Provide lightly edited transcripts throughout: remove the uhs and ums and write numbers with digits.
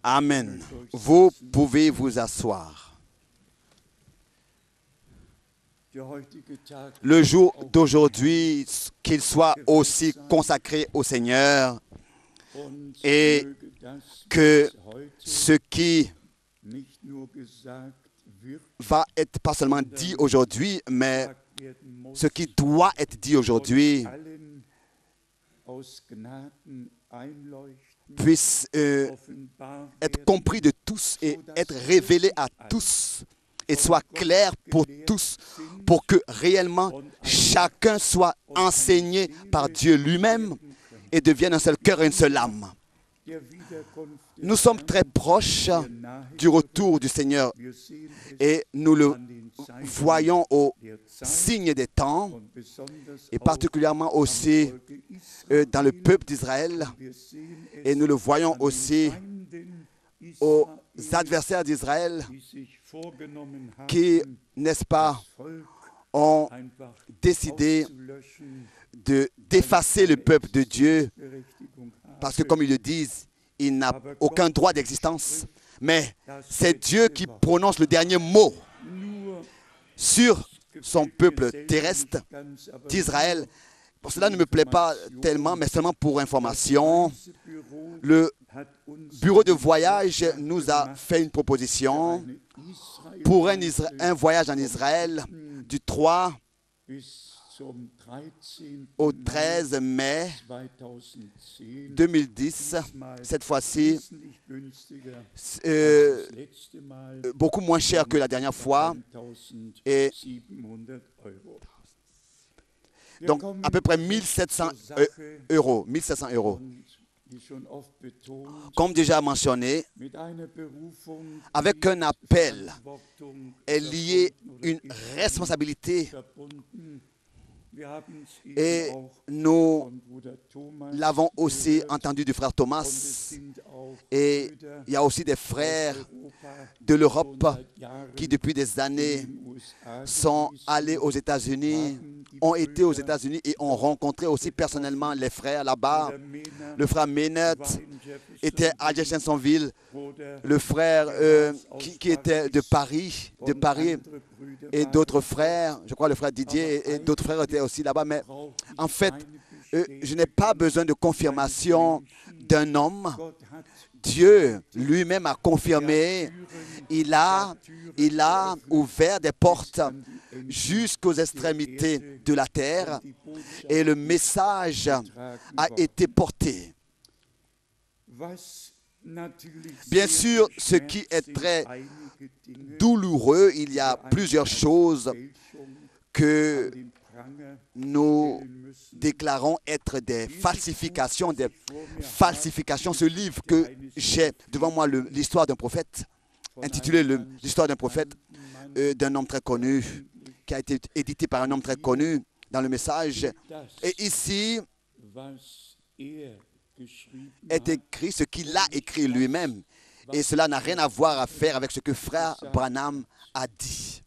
Amen. Vous pouvez vous asseoir. Le jour d'aujourd'hui, qu'il soit aussi consacré au Seigneur et que ce qui va être pas seulement dit aujourd'hui, mais ce qui doit être dit aujourd'hui puisse être compris de tous et être révélé à tous et soit clair pour tous, pour que réellement chacun soit enseigné par Dieu lui-même et devienne un seul cœur et une seule âme. Nous sommes très proches du retour du Seigneur et nous le voyons au signe des temps et particulièrement aussi dans le peuple d'Israël et nous le voyons aussi aux adversaires d'Israël qui, n'est-ce pas, ont décidé d'effacer le peuple de Dieu parce que, comme ils le disent, il n'a aucun droit d'existence. Mais c'est Dieu qui prononce le dernier mot sur son peuple terrestre d'Israël. Pour cela ne me plaît pas tellement, mais seulement pour information. Le bureau de voyage nous a fait une proposition pour un voyage en Israël du 3 au 13 mai 2010, cette fois-ci, beaucoup moins cher que la dernière fois. Et donc, à peu près 1700 euros. 1700 euros. Comme déjà mentionné, avec un appel est liée une responsabilité. Et nous l'avons aussi entendu du frère Thomas. Et il y a aussi des frères de l'Europe qui, depuis des années, sont allés aux États-Unis, ont été aux États-Unis et ont rencontré aussi personnellement les frères là-bas. Le frère Ménet était à Jeffersonville, le frère qui était de Paris, et d'autres frères, je crois le frère Didier et d'autres frères étaient aussi là-bas. Mais en fait, je n'ai pas besoin de confirmation d'un homme. Dieu lui-même a confirmé, il a ouvert des portes jusqu'aux extrémités de la terre et le message a été porté. Bien sûr, ce qui est très douloureux, il y a plusieurs choses que nous déclarons être des falsifications. Ce livre que j'ai devant moi, l'histoire d'un prophète, intitulé l'histoire d'un prophète, d'un homme très connu, qui a été édité par un homme très connu dans le message. Et ici est écrit ce qu'il a écrit lui-même. Et cela n'a rien à faire avec ce que frère Branham a dit.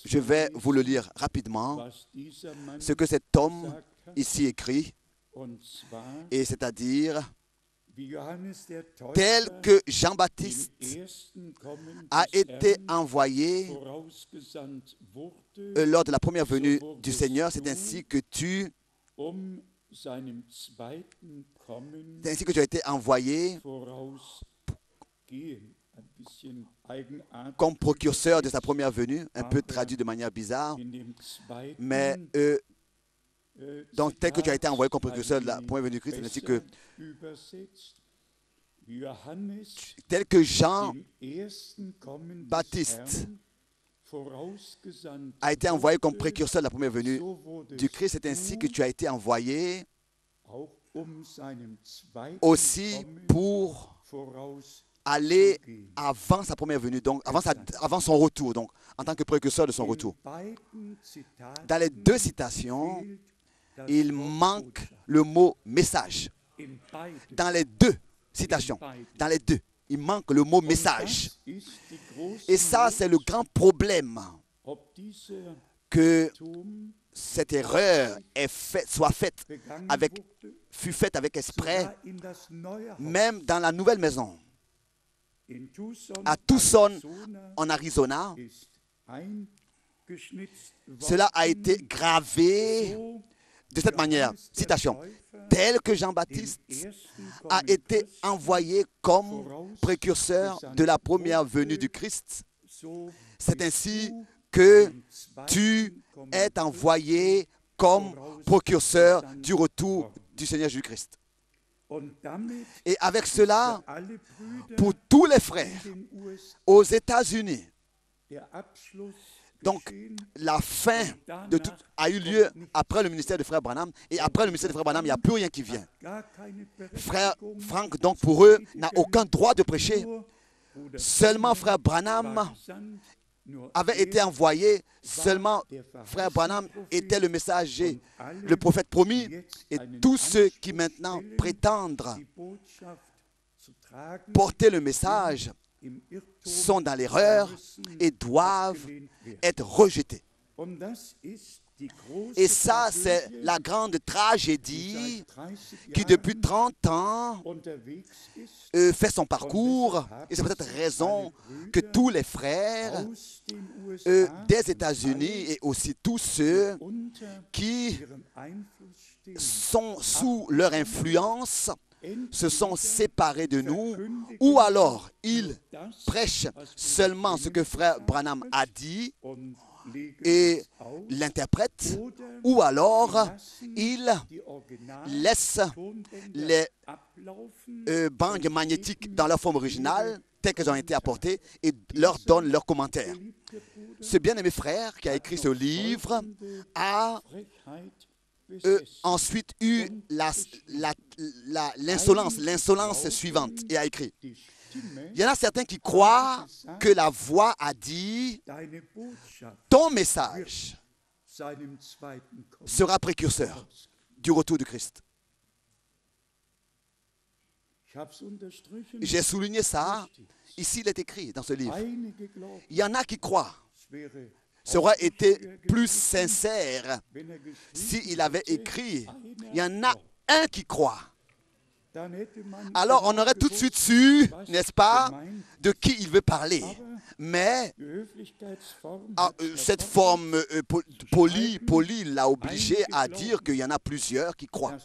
Je vais vous le lire rapidement, ce que cet homme ici écrit, et c'est-à-dire tel que Jean-Baptiste a été envoyé lors de la première venue du Seigneur, c'est ainsi que tu as été envoyé comme précurseur de sa première venue, un peu traduit de manière bizarre, mais donc tel que tu as été envoyé comme précurseur de la première venue de Christ, c'est ainsi que tel que Jean-Baptiste a été envoyé comme précurseur de la première venue du Christ, c'est ainsi que tu as été envoyé aussi pour aller avant sa première venue, donc avant son retour, donc en tant que précurseur de son retour. Dans les deux citations, il manque le mot message. Dans les deux citations, il manque le mot message. Et ça, c'est le grand problème. que cette erreur fut faite avec esprit, même dans la nouvelle maison. À Tucson, en Arizona, cela a été gravé de cette manière. Citation. Tel que Jean-Baptiste a été envoyé comme précurseur de la première venue du Christ, c'est ainsi que tu es envoyé comme précurseur du retour du Seigneur Jésus-Christ. Et avec cela, pour tous les frères aux États-Unis, donc la fin de tout a eu lieu après le ministère de Frère Branham. Et après le ministère de Frère Branham, il n'y a plus rien qui vient. Frère Frank, donc pour eux, n'a aucun droit de prêcher. Seulement Frère Branham avait été envoyé, seulement Frère Branham était le messager, le prophète promis, et tous ceux qui maintenant prétendent porter le message sont dans l'erreur et doivent être rejetés. Et ça, c'est la grande tragédie qui, depuis 30 ans, fait son parcours. Et c'est peut-être raison que tous les frères des États-Unis et aussi tous ceux qui sont sous leur influence se sont séparés de nous, ou alors ils prêchent seulement ce que Frère Branham a dit et l'interprètent, ou alors ils laissent les bandes magnétiques dans leur forme originale, telles qu'elles ont été apportées, et leur donnent leurs commentaires. Ce bien-aimé frère qui a écrit ce livre a ensuite eu l'insolence suivante et a écrit: il y en a certains qui croient que la voix a dit ton message sera précurseur du retour du Christ. J'ai souligné ça. Ici, il est écrit dans ce livre. Il y en a qui croient. Ça aurait été plus sincère s'il avait écrit. Il y en a un qui croit. Alors on aurait tout de suite su, n'est-ce pas, de qui il veut parler. Mais cette forme polie l'a obligé à dire qu'il y en a plusieurs qui croient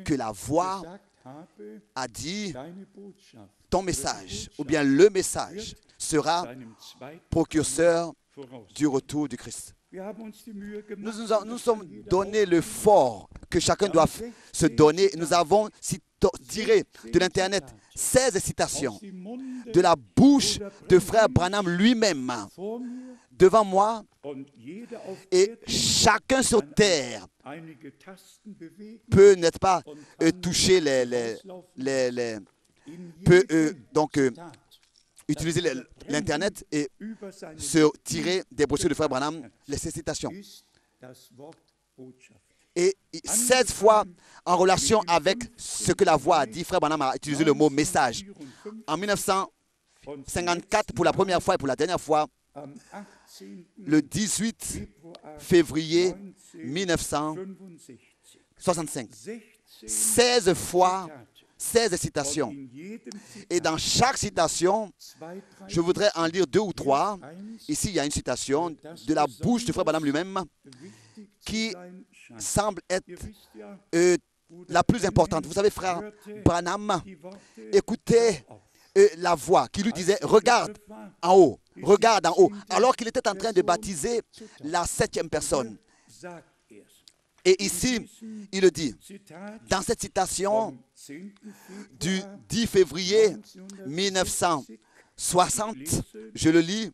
que la voix a dit ton message, ou bien le message sera précurseur du retour du Christ. Nous sommes donné l'effort que chacun doit se donner. Nous avons tiré de l'Internet 16 citations de la bouche de Frère Branham lui-même devant moi, et chacun sur terre peut, n'est-ce pas, toucher peut donc utiliser l'Internet et se tirer des brochures de Frère Branham, les citations. Et 16 fois en relation avec ce que la voix a dit, Frère Branham a utilisé le mot message. En 1954, pour la première fois et pour la dernière fois, le 18 février 1965. 16 fois, 16 citations. Et dans chaque citation, je voudrais en lire 2 ou 3. Ici, il y a une citation de la bouche du Frère Branham lui-même qui semble être la plus importante. Vous savez, Frère Branham écoutait la voix qui lui disait « Regarde en haut, regarde en haut », alors qu'il était en train de baptiser la 7e personne. Et ici, il le dit, dans cette citation du 10 février 1960, je le lis,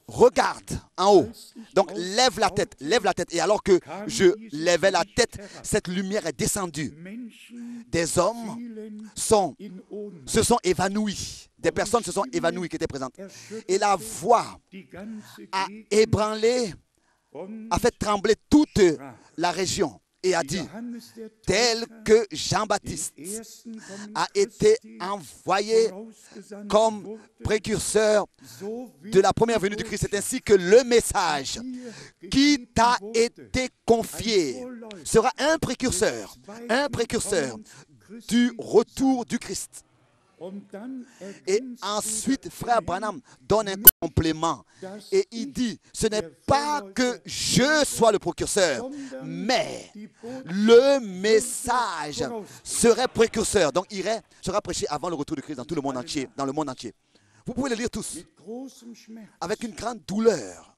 regarde en haut. Donc, lève la tête, lève la tête. Et alors que je levais la tête, cette lumière est descendue. Des hommes se sont évanouis. Des personnes se sont évanouies qui étaient présentes. Et la voix a ébranlé, a fait trembler toute la région. et a dit, tel que Jean-Baptiste a été envoyé comme précurseur de la première venue du Christ. C'est ainsi que le message qui t'a été confié sera un précurseur du retour du Christ. Et ensuite, frère Branham donne un complément et il dit, ce n'est pas que je sois le précurseur, mais le message serait précurseur. Donc, sera prêché avant le retour de Christ dans tout le monde entier, dans le monde entier. Vous pouvez le lire tous, avec une grande douleur,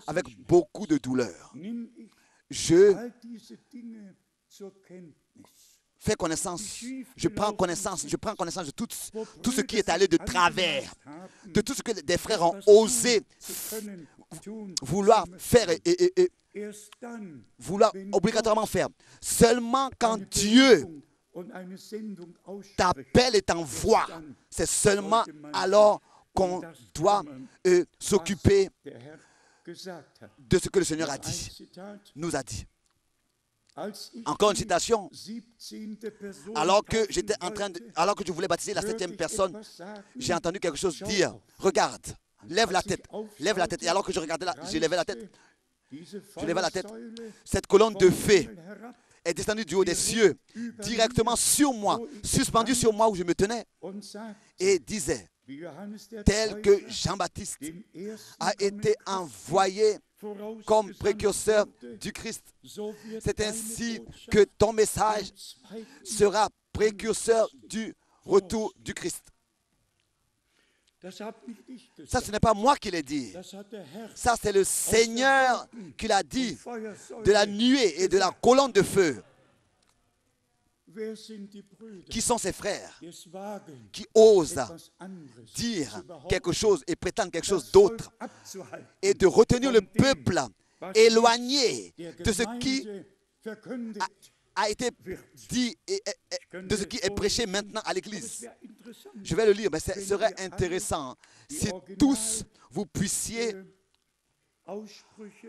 avec beaucoup de douleur. Je fais connaissance, je prends connaissance de tout ce qui est allé de travers, de tout ce que des frères ont osé vouloir faire et vouloir obligatoirement faire. Seulement quand Dieu t'appelle et t'envoie, c'est seulement alors qu'on doit s'occuper de ce que le Seigneur a dit, nous a dit. Encore une citation. Alors que je voulais baptiser la 7e personne, j'ai entendu quelque chose dire. Regarde, lève la tête. Et alors que je regardais là, je levais la tête. Cette colonne de feu est descendue du haut des cieux, directement sur moi, suspendue sur moi où je me tenais, et disait, tel que Jean-Baptiste a été envoyé comme précurseur du Christ. C'est ainsi que ton message sera précurseur du retour du Christ. Ça, ce n'est pas moi qui l'ai dit. Ça, c'est le Seigneur qui l'a dit de la nuée et de la colonne de feu. Qui sont ces frères qui osent dire quelque chose et prétendre quelque chose d'autre et de retenir le peuple éloigné de ce qui a été dit et de ce qui est prêché maintenant à l'Église. Je vais le lire, mais ce serait intéressant si tous vous puissiez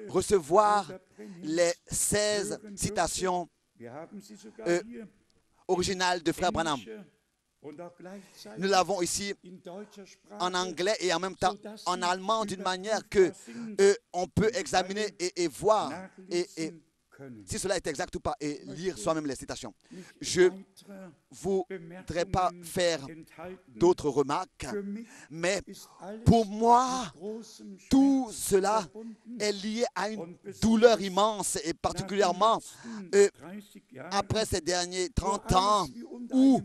recevoir les 16 citations originales de Frère Branham. Nous l'avons ici en anglais et en même temps en allemand d'une manière que on peut examiner et voir et si cela est exact ou pas et lire soi-même les citations. Je ne voudrais pas faire d'autres remarques, mais pour moi, tout cela est lié à une douleur immense et particulièrement après ces derniers 30 ans où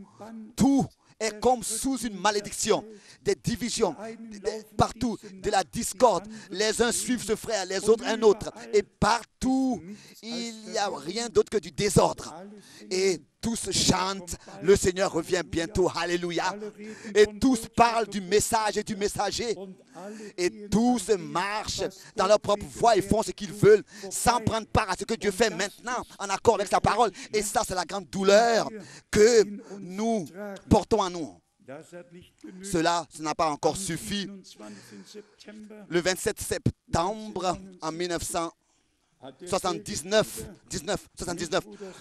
tout est comme sous une malédiction, des divisions partout, de la discorde. Les uns suivent ce frère, les autres un autre. Et partout, il n'y a rien d'autre que du désordre. Et tous chantent, le Seigneur revient bientôt, alléluia. Et tous parlent du message et du messager. Et tous marchent dans leur propre voie et font ce qu'ils veulent, sans prendre part à ce que Dieu fait maintenant, en accord avec sa parole. Et ça, c'est la grande douleur que nous portons en nous. Cela, ça n'a pas encore suffi. Le 27 septembre en 1979,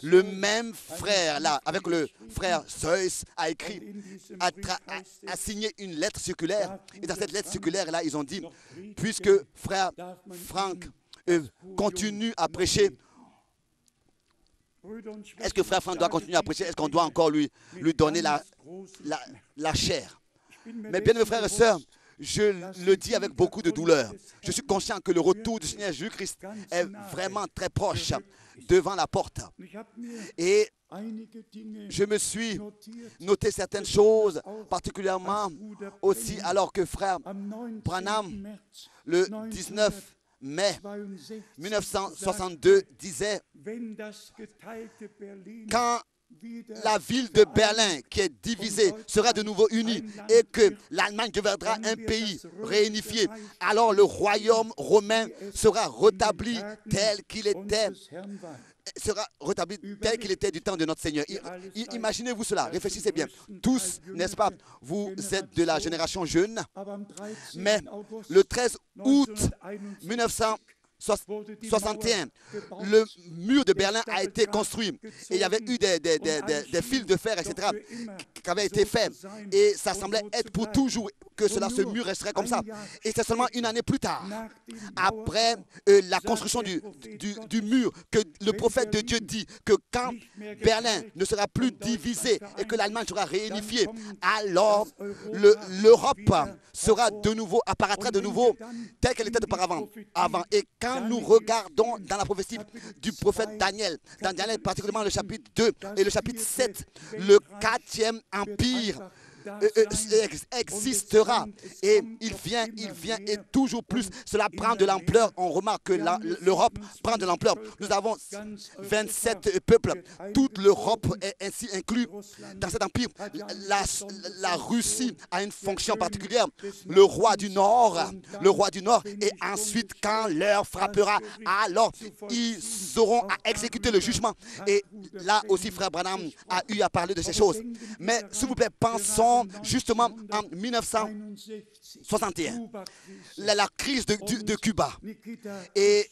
le même frère là, avec le frère Seuss, a écrit, a signé une lettre circulaire. Et dans cette lettre circulaire là, ils ont dit, puisque frère Frank continue à prêcher, est-ce que frère Frank doit continuer à prêcher? Est-ce qu'on doit encore lui donner la chair? Mais bien mes frères et sœurs, je le dis avec beaucoup de douleur. Je suis conscient que le retour du Seigneur Jésus-Christ est vraiment très proche, devant la porte. Et je me suis noté certaines choses, particulièrement aussi alors que frère Branham, le 19 mai 1962, disait, quand la ville de Berlin, qui est divisée, sera de nouveau unie et que l'Allemagne deviendra un pays réunifié, alors le royaume romain sera rétabli tel qu'il était du temps de notre Seigneur. Imaginez-vous cela, réfléchissez bien. Tous, n'est-ce pas, vous êtes de la génération jeune, mais le 13 août 1900 61, le mur de Berlin a été construit et il y avait eu des fils de fer, etc., qui avaient été faits. Et ça semblait être pour toujours que ce mur resterait comme ça. Et c'est seulement une année plus tard, après la construction du mur, que le prophète de Dieu dit que quand Berlin ne sera plus divisé et que l'Allemagne sera réunifiée, alors l'Europe sera de nouveau, apparaîtra de nouveau telle qu'elle était auparavant. Et quand nous regardons dans la prophétie du prophète Daniel, dans Daniel particulièrement le chapitre 2 et le chapitre 7, le 4e empire existera et il vient et toujours plus cela prend de l'ampleur. On remarque que l'Europe prend de l'ampleur. Nous avons 27 peuples, toute l'Europe est ainsi inclue dans cet empire. La Russie a une fonction particulière, le roi du Nord, et ensuite quand l'heure frappera, alors ils auront à exécuter le jugement. Et là aussi frère Branham a eu à parler de ces choses. Mais s'il vous plaît, pensons justement en 1961, la crise de Cuba. Et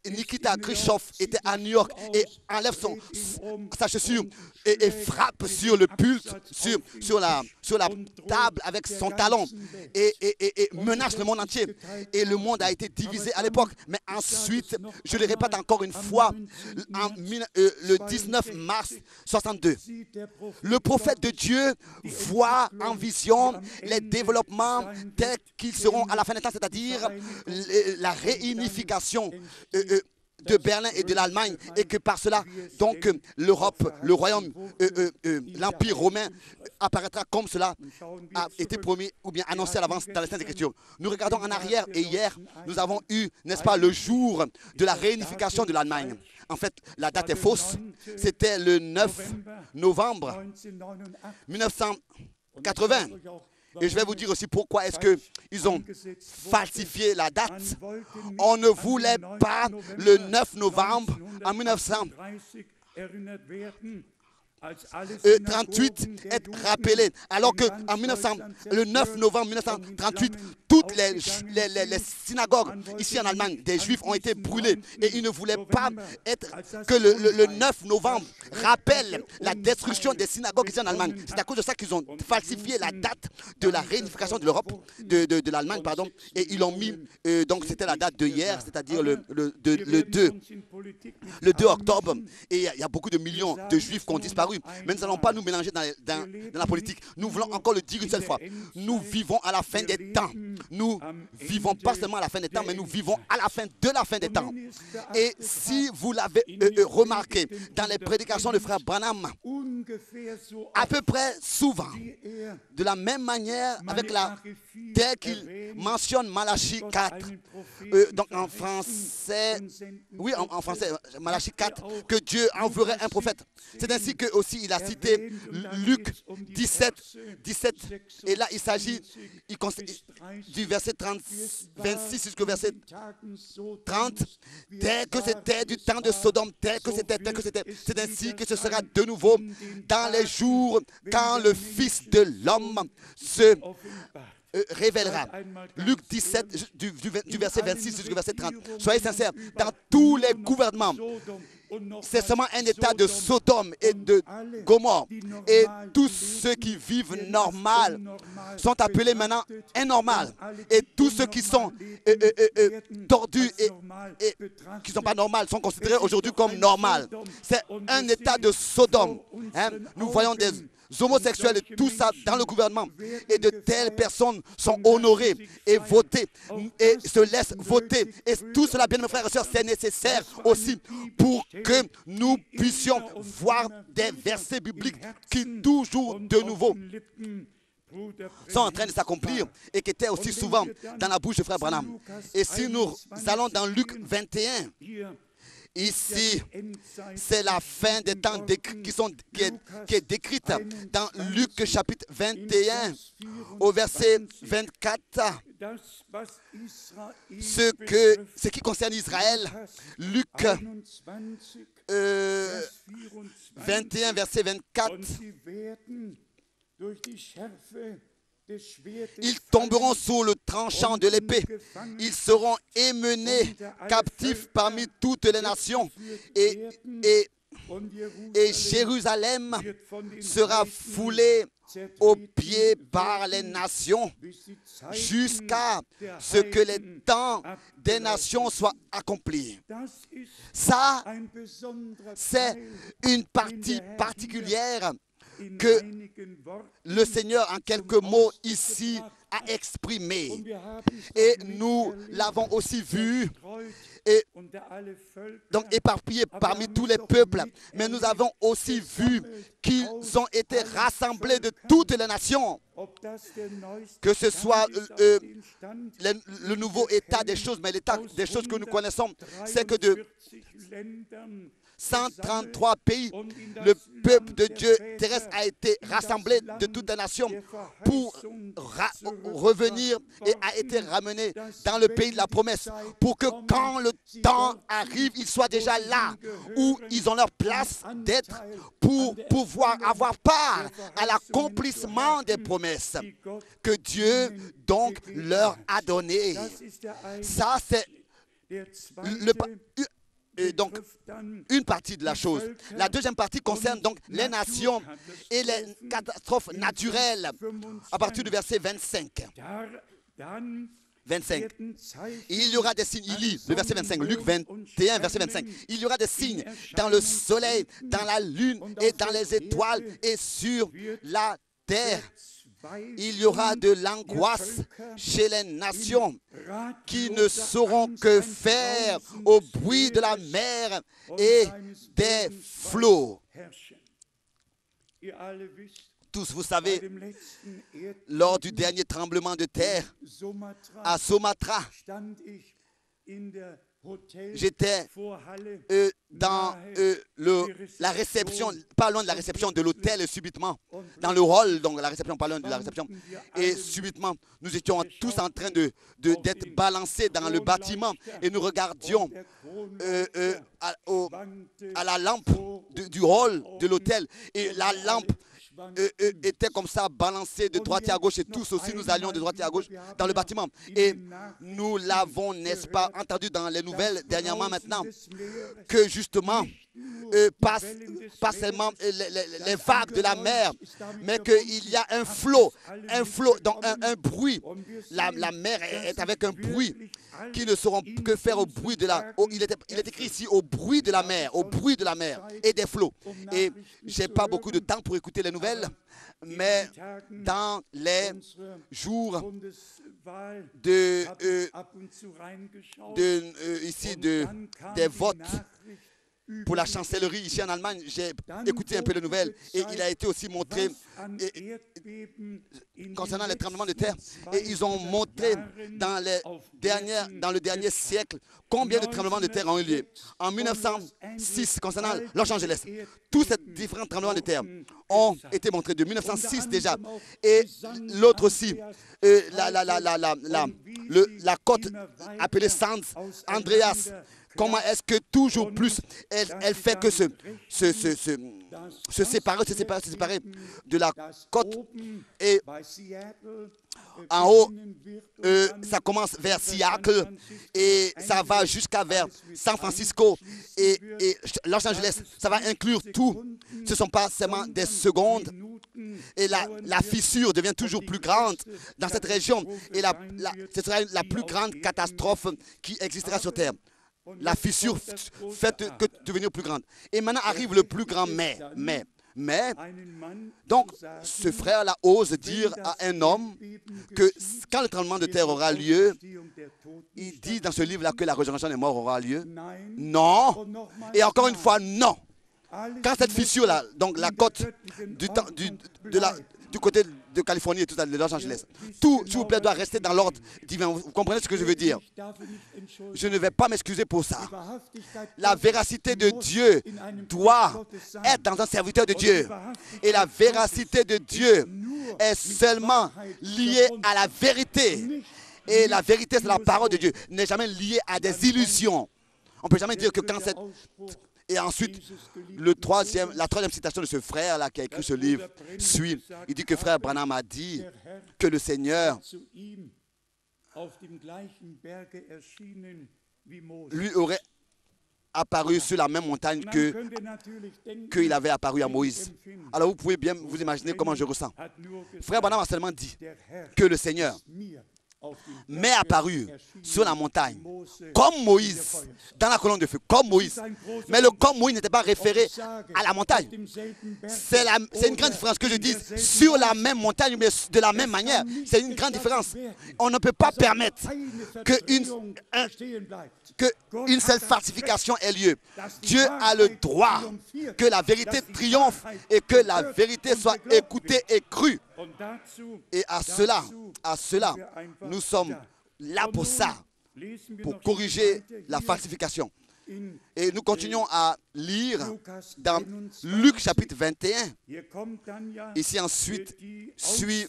Nikita Khrushchev était à New York et enlève sa chaussure et frappe sur le pulpe, sur la table avec son talon et menace le monde entier. Et le monde a été divisé à l'époque. Mais ensuite, je le répète encore une fois, le 19 mars 62, le prophète de Dieu voit en vision les développements tels qu'ils seront à la fin des temps, c'est-à-dire la réunification de Berlin et de l'Allemagne, et que par cela, donc, l'Europe, le royaume, l'Empire romain apparaîtra comme cela a été promis ou bien annoncé à l'avance dans les Saintes Écritures. Nous regardons en arrière et hier, nous avons eu, n'est-ce pas, le jour de la réunification de l'Allemagne. En fait, la date est fausse. C'était le 9 novembre 1980. Et je vais vous dire aussi pourquoi est-ce qu'ils ont falsifié la date. On ne voulait pas le 9 novembre en 1938 être rappelé, alors que le 9 novembre 1938, toutes les synagogues ici en Allemagne des Juifs ont été brûlées et ils ne voulaient pas que le 9 novembre rappelle la destruction des synagogues ici en Allemagne. C'est à cause de ça qu'ils ont falsifié la date de la réunification de l'Europe, de l'Allemagne, pardon, et ils l'ont mis, donc c'était la date de hier, c'est-à-dire le 2 octobre, et il y a beaucoup de millions de Juifs qui ont disparu. Mais nous n'allons pas nous mélanger dans la politique. Nous voulons encore le dire une seule fois. Nous vivons à la fin des temps. Nous vivons pas seulement à la fin des temps, mais nous vivons à la fin de la fin des temps. Et si vous l'avez remarqué dans les prédications de frère Branham, à peu près souvent, de la même manière, tel qu'il mentionne Malachie 4, donc en français, oui, en français, Malachie 4, que Dieu enverrait un prophète. C'est ainsi que aussi il a cité Luc 17, et là il s'agit du verset 26 jusqu'au verset 30, tel que c'était du temps de Sodome, tel que c'était. C'est ainsi que ce sera de nouveau dans les jours quand le Fils de l'homme se révélera. Luc 17, du verset 26 jusqu'au verset 30. Soyez sincères, dans tous les gouvernements, c'est seulement un état de Sodome et de Gomorrhe. Et tous ceux qui vivent normal sont appelés maintenant anormal. Et tous ceux qui sont tordus et qui ne sont pas normaux sont considérés aujourd'hui comme normal. C'est un état de Sodome. Nous voyons des homosexuels et tout ça dans le gouvernement. Et de telles personnes sont honorées et votées et se laissent voter. Et tout cela, bien mes frères et sœurs, c'est nécessaire aussi pour que nous puissions voir des versets bibliques qui toujours de nouveau sont en train de s'accomplir et qui étaient aussi souvent dans la bouche de frère Branham. Et si nous allons dans Luc 21, ici, c'est la fin des temps qui est décrite dans Luc chapitre 21 au verset 24. Ce qui concerne Israël, Luc 21 verset 24. Ils tomberont sous le tranchant de l'épée. Ils seront émenés captifs parmi toutes les nations. Et Jérusalem sera foulée aux pieds par les nations jusqu'à ce que les temps des nations soient accomplis. Ça, c'est une partie particulière que le Seigneur, en quelques mots ici, a exprimé. Et nous l'avons aussi vu, et donc éparpillés parmi tous les peuples. Mais nous avons aussi vu qu'ils ont été rassemblés de toutes les nations. Que ce soit le nouveau état des choses, mais l'état des choses que nous connaissons, c'est que de 133 pays, le peuple de Dieu terrestre a été rassemblé de toutes les nations pour revenir et a été ramené dans le pays de la promesse pour que quand le temps arrive, ils soient déjà là où ils ont leur place d'être pour pouvoir avoir part à l'accomplissement des promesses que Dieu donc leur a données. Ça, c'est donc une partie de la chose. La deuxième partie concerne donc les nations et les catastrophes naturelles à partir du verset 25. 25. Il y aura des signes, il lit le verset 25, Luc 21, verset 25. Il y aura des signes dans le soleil, dans la lune et dans les étoiles et sur la terre. Il y aura de l'angoisse chez les nations qui ne sauront que faire au bruit de la mer et des flots. Tous, vous savez, lors du dernier tremblement de terre à Sumatra, j'étais dans la réception, pas loin de la réception de l'hôtel, subitement, dans le hall, donc la réception, pas loin de la réception, et subitement, nous étions tous en train d'être balancés dans le bâtiment et nous regardions à la lampe du hall de l'hôtel et la lampe était comme ça balancée de droite et à gauche et tous aussi nous allions de droite et à gauche dans le bâtiment et nous l'avons, n'est-ce pas, entendu dans les nouvelles dernièrement maintenant que justement pas seulement les vagues de la mer, mais qu'il y a un flot, donc un bruit. La mer est avec un bruit qui ne sauront que faire au bruit de la... Il est écrit ici au bruit de la mer et des flots. Et je n'ai pas beaucoup de temps pour écouter les nouvelles, mais dans les jours des votes pour la chancellerie ici en Allemagne, j'ai écouté un peu les nouvelles et il a été aussi montré concernant les tremblements de terre et ils ont montré dans le dernier siècle combien de tremblements de terre ont eu lieu. En 1906, concernant Los Angeles, tous ces différents tremblements de terre ont été montrés de 1906 déjà et l'autre aussi, la côte appelée San Andreas. Comment est-ce que toujours plus elle fait que se séparer de la côte et en haut, ça commence vers Seattle et ça va jusqu'à vers San Francisco et Los Angeles. Ça va inclure tout. Ce ne sont pas seulement des secondes. Et la fissure devient toujours plus grande dans cette région. Et ce sera la plus grande catastrophe qui existera sur Terre. La fissure fait que devenir plus grande. Et maintenant arrive le plus grand mais. Donc, ce frère-là ose dire à un homme que quand le tremblement de terre aura lieu, il dit dans ce livre-là que la résurrection des morts aura lieu. Non. Et encore une fois, non. Quand cette fissure-là, donc la côte du côté de Californie et tout ça, de Los Angeles, tout, s'il vous plaît, doit rester dans l'ordre divin. Vous comprenez ce que je veux dire? Je ne vais pas m'excuser pour ça. La véracité de Dieu doit être dans un serviteur de Dieu. Et la véracité de Dieu est seulement liée à la vérité. Et la vérité, c'est la parole de Dieu. N'est jamais liée à des illusions. On ne peut jamais dire que quand Et ensuite, la troisième citation de ce frère-là qui a écrit ce livre suit. Il dit que frère Branham a dit que le Seigneur lui aurait apparu sur la même montagne qu'il avait apparu à Moïse. Alors vous pouvez bien vous imaginer comment je ressens. Frère Branham a seulement dit que le Seigneur m'est apparu sur la montagne comme Moïse, dans la colonne de feu, comme Moïse. Mais le comme Moïse n'était pas référé à la montagne. C'est une grande différence que je dise sur la même montagne, mais de la même manière. C'est une grande différence. On ne peut pas permettre qu'une seule falsification ait lieu. Dieu a le droit que la vérité triomphe et que la vérité soit écoutée et crue. Et à cela, nous sommes là pour ça, pour corriger la falsification. Et nous continuons à lire dans Luc chapitre 21. Ici ensuite suit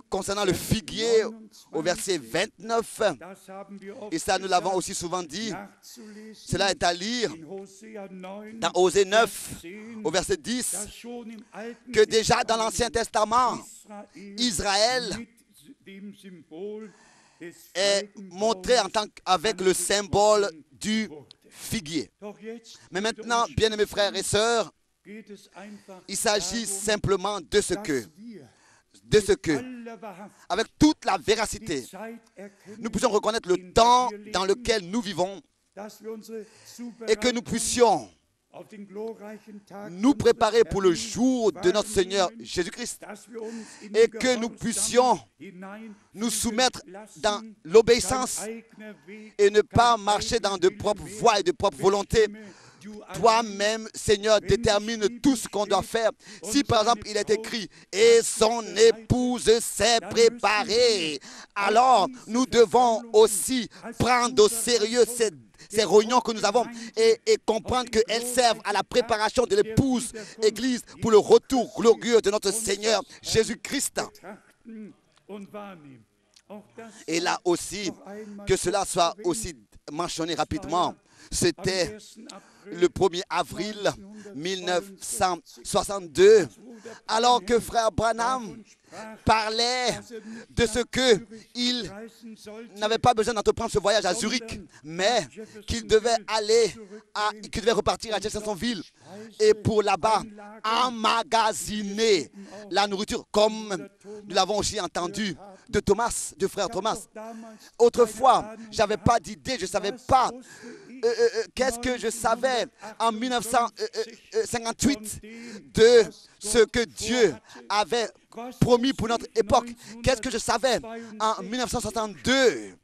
concernant le figuier au verset 29. Et ça nous l'avons aussi souvent dit. Cela est à lire dans Osée 9 au verset 10. Que déjà dans l'Ancien Testament, Israël est montré avec le symbole du figuier. Mais maintenant, bien-aimés frères et sœurs, il s'agit simplement de ce que, avec toute la véracité, nous puissions reconnaître le temps dans lequel nous vivons et que nous puissions nous préparer pour le jour de notre Seigneur Jésus-Christ et que nous puissions nous soumettre dans l'obéissance et ne pas marcher dans de propres voies et de propres volontés. Toi-même, Seigneur, détermine tout ce qu'on doit faire. Si par exemple il est écrit « Et son épouse s'est préparée », alors nous devons aussi prendre au sérieux ces réunions que nous avons et comprendre qu'elles servent à la préparation de l'épouse Église pour le retour glorieux de notre Seigneur Jésus-Christ. Et là aussi, que cela soit aussi mentionné rapidement, c'était le 1er avril 1962, alors que frère Branham parlait de ce qu'il n'avait pas besoin d'entreprendre ce voyage à Zurich, mais qu'il devait repartir à Jeffersonville et pour là-bas emmagasiner la nourriture, comme nous l'avons aussi entendu de Thomas, de frère Thomas. Autrefois, je n'avais pas d'idée, je ne savais pas qu'est-ce que je savais en 1958 de ce que Dieu avait promis pour notre époque. Qu'est-ce que je savais en 1962?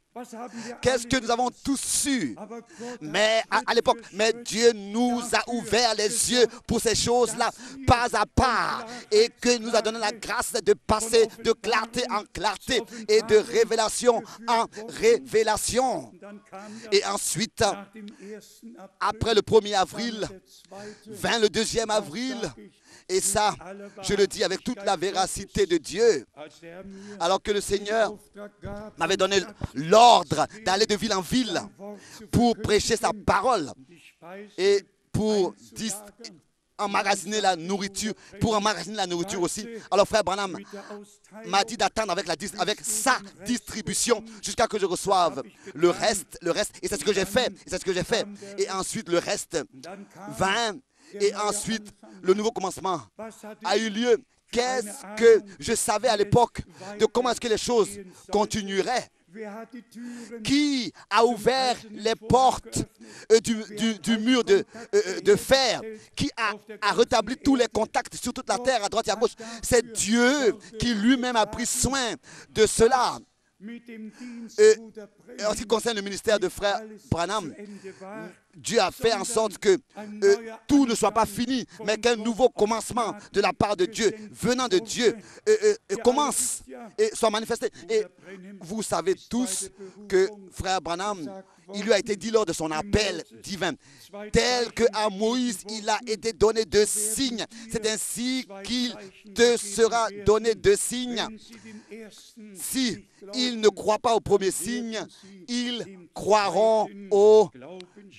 Qu'est-ce que nous avons tous su? Mais à l'époque, mais Dieu nous a ouvert les yeux pour ces choses-là, pas à pas, et que nous a donné la grâce de passer de clarté en clarté et de révélation en révélation. Et ensuite, après le 1er avril, vint le 2e avril, et ça, je le dis avec toute la véracité de Dieu, alors que le Seigneur m'avait donné l'ordre d'aller de ville en ville pour prêcher sa parole et pour emmagasiner la nourriture, aussi. Alors frère Branham m'a dit d'attendre avec sa distribution jusqu'à ce que je reçoive le reste, et c'est ce que j'ai fait, et ensuite le reste vint. Et ensuite, le nouveau commencement a eu lieu. Qu'est-ce que je savais à l'époque de comment est-ce que les choses continueraient? Qui a ouvert les portes du mur de fer? Qui a rétabli tous les contacts sur toute la terre, à droite et à gauche? C'est Dieu qui lui-même a pris soin de cela. En ce qui concerne le ministère de frère Branham, Dieu a fait en sorte que tout ne soit pas fini, mais qu'un nouveau commencement de la part de Dieu, venant de Dieu, commence et soit manifesté. Et vous savez tous que frère Branham il lui a été dit lors de son appel divin, tel que à Moïse il a été donné de signes, c'est ainsi qu'il te sera donné de signes. Si ils ne croient pas au premier signe, ils croiront au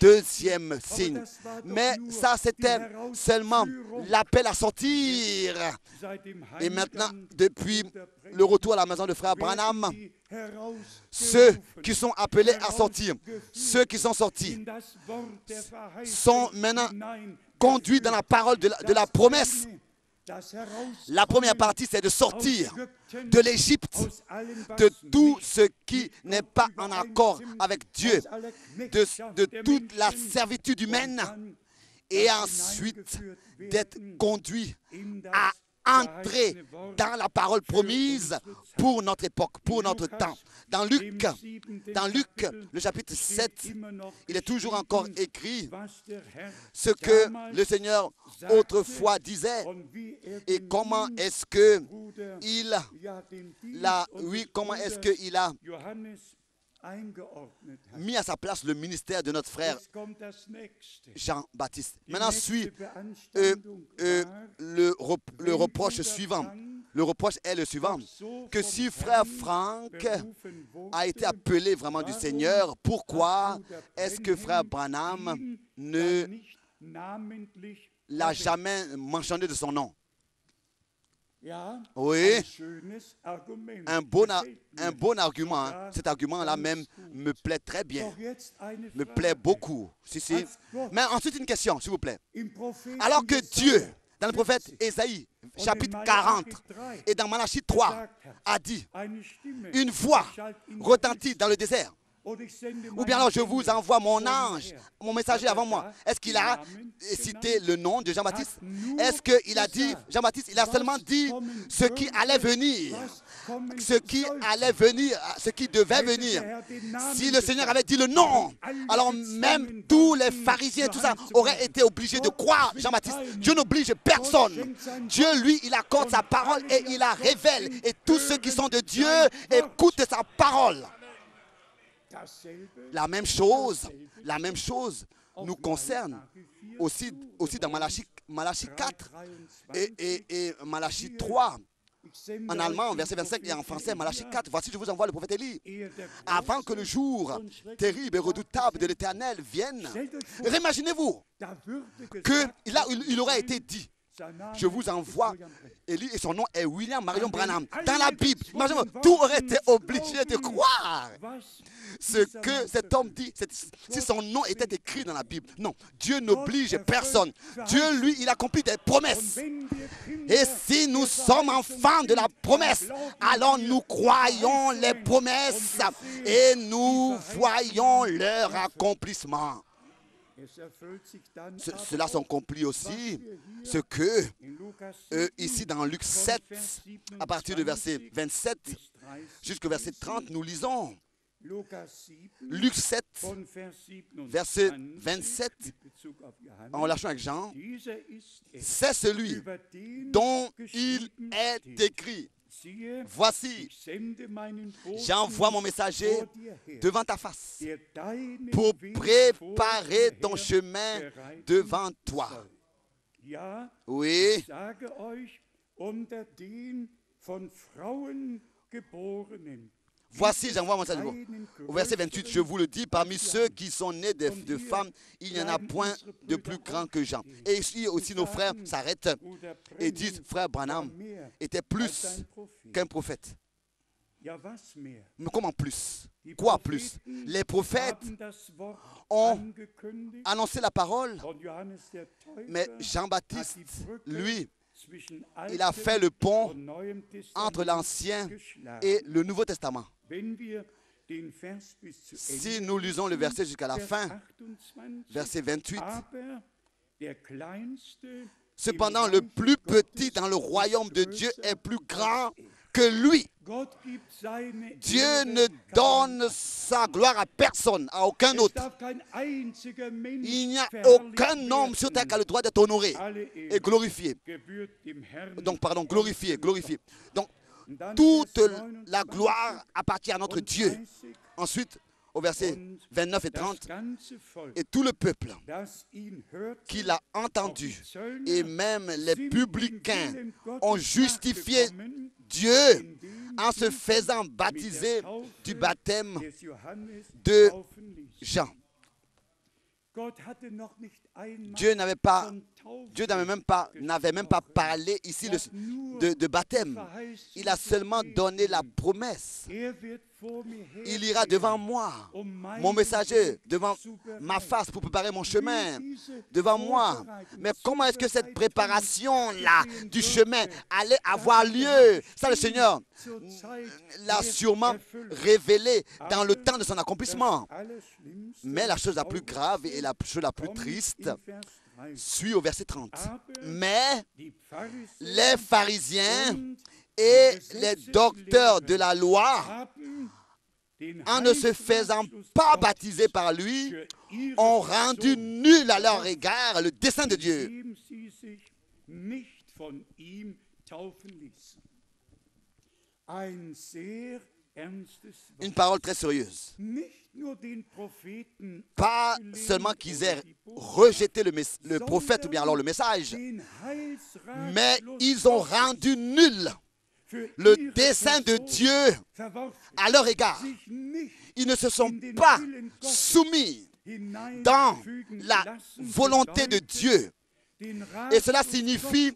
deuxième signe. Mais ça, c'était seulement l'appel à sortir. Et maintenant, depuis le retour à la maison de frère Branham, ceux qui sont appelés à sortir, ceux qui sont sortis, sont maintenant conduits dans la parole de la promesse. La première partie, c'est de sortir de l'Égypte, de tout ce qui n'est pas en accord avec Dieu, de toute la servitude humaine, et ensuite d'être conduit à entrer dans la parole promise pour notre époque, pour notre temps. Dans Luc, le chapitre 7, il est toujours encore écrit ce que le Seigneur autrefois disait et comment est-ce que il a mis à sa place le ministère de notre frère Jean-Baptiste. Maintenant suit le reproche suivant. Le reproche est le suivant, que si frère Frank a été appelé vraiment du Seigneur, pourquoi est-ce que frère Branham ne l'a jamais mentionné de son nom? Oui, un bon argument. Hein. Cet argument-là même me plaît très bien, me plaît beaucoup. Si. Mais ensuite une question, s'il vous plaît. Alors que Dieu, dans le prophète Ésaïe, chapitre 40, et dans Malachie 3, a dit, une voix retentit dans le désert. Ou bien alors je vous envoie mon ange, mon messager avant moi. Est-ce qu'il a cité le nom de Jean-Baptiste? Est-ce qu'il a dit, Jean-Baptiste, il a seulement dit ce qui allait venir, ce qui devait venir. Si le Seigneur avait dit le nom, alors même tous les pharisiens, tout ça, auraient été obligés de croire Jean-Baptiste. Dieu n'oblige personne. Dieu, lui, il accorde sa parole et il la révèle. Et tous ceux qui sont de Dieu écoutent sa parole. La même chose nous concerne aussi dans Malachie 4 et Malachie 3. En allemand, verset 25, et en français, Malachie 4. Voici, je vous envoie le prophète Élie. Avant que le jour terrible et redoutable de l'Éternel vienne, imaginez-vous que là, il aurait été dit, je vous envoie Élie et son nom est William Marion Branham. Dans la Bible, imaginez-vous, tout aurait été obligé de croire ce que cet homme dit, si son nom était écrit dans la Bible. Non, Dieu n'oblige personne. Dieu, lui, il accomplit des promesses. Et si nous sommes enfants de la promesse, alors nous croyons les promesses et nous voyons leur accomplissement. Cela s'accomplit aussi ce que, ici dans Luc 7, à partir du verset 27 jusqu'au verset 30, nous lisons. Luc 7, verset 27, en relation avec Jean, c'est celui dont il est écrit. Voici, j'envoie mon messager devant ta face pour préparer ton chemin devant toi. Oui. Voici, j'envoie mon message. Au verset 28, je vous le dis, parmi ceux qui sont nés de femmes, il n'y en a point de plus grand que Jean. Et ici aussi nos frères s'arrêtent et disent, frère Branham était plus qu'un prophète. Mais comment plus? Quoi plus? Les prophètes ont annoncé la parole, mais Jean-Baptiste, lui, il a fait le pont entre l'Ancien et le Nouveau Testament. Si nous lisons le verset jusqu'à la fin, verset 28, cependant le plus petit dans le royaume de Dieu est plus grand que lui. Dieu ne donne sa gloire à personne, à aucun autre. Il n'y a aucun homme sur terre qui a le droit d'être honoré et glorifié. Donc, pardon, glorifié. Donc, toute la gloire appartient à notre Dieu. Ensuite, au verset 29 et 30, et tout le peuple qui l'a entendu, et même les publicains ont justifié Dieu en se faisant baptiser du baptême de Jean. Dieu n'avait même pas parlé ici de baptême. Il a seulement donné la promesse. Il ira devant moi, mon messager, devant ma face pour préparer mon chemin, devant moi. Mais comment est-ce que cette préparation-là du chemin allait avoir lieu? Ça, le Seigneur l'a sûrement révélé dans le temps de son accomplissement. Mais la chose la plus grave et la chose la plus triste suit au verset 30. Mais les pharisiens et les docteurs de la loi, en ne se faisant pas baptiser par lui, ont rendu nul à leur égard le dessein de Dieu. Une parole très sérieuse. Pas seulement qu'ils aient rejeté le prophète ou bien alors le message, mais ils ont rendu nul le dessein de Dieu à leur égard. Ils ne se sont pas soumis dans la volonté de Dieu. Et cela signifie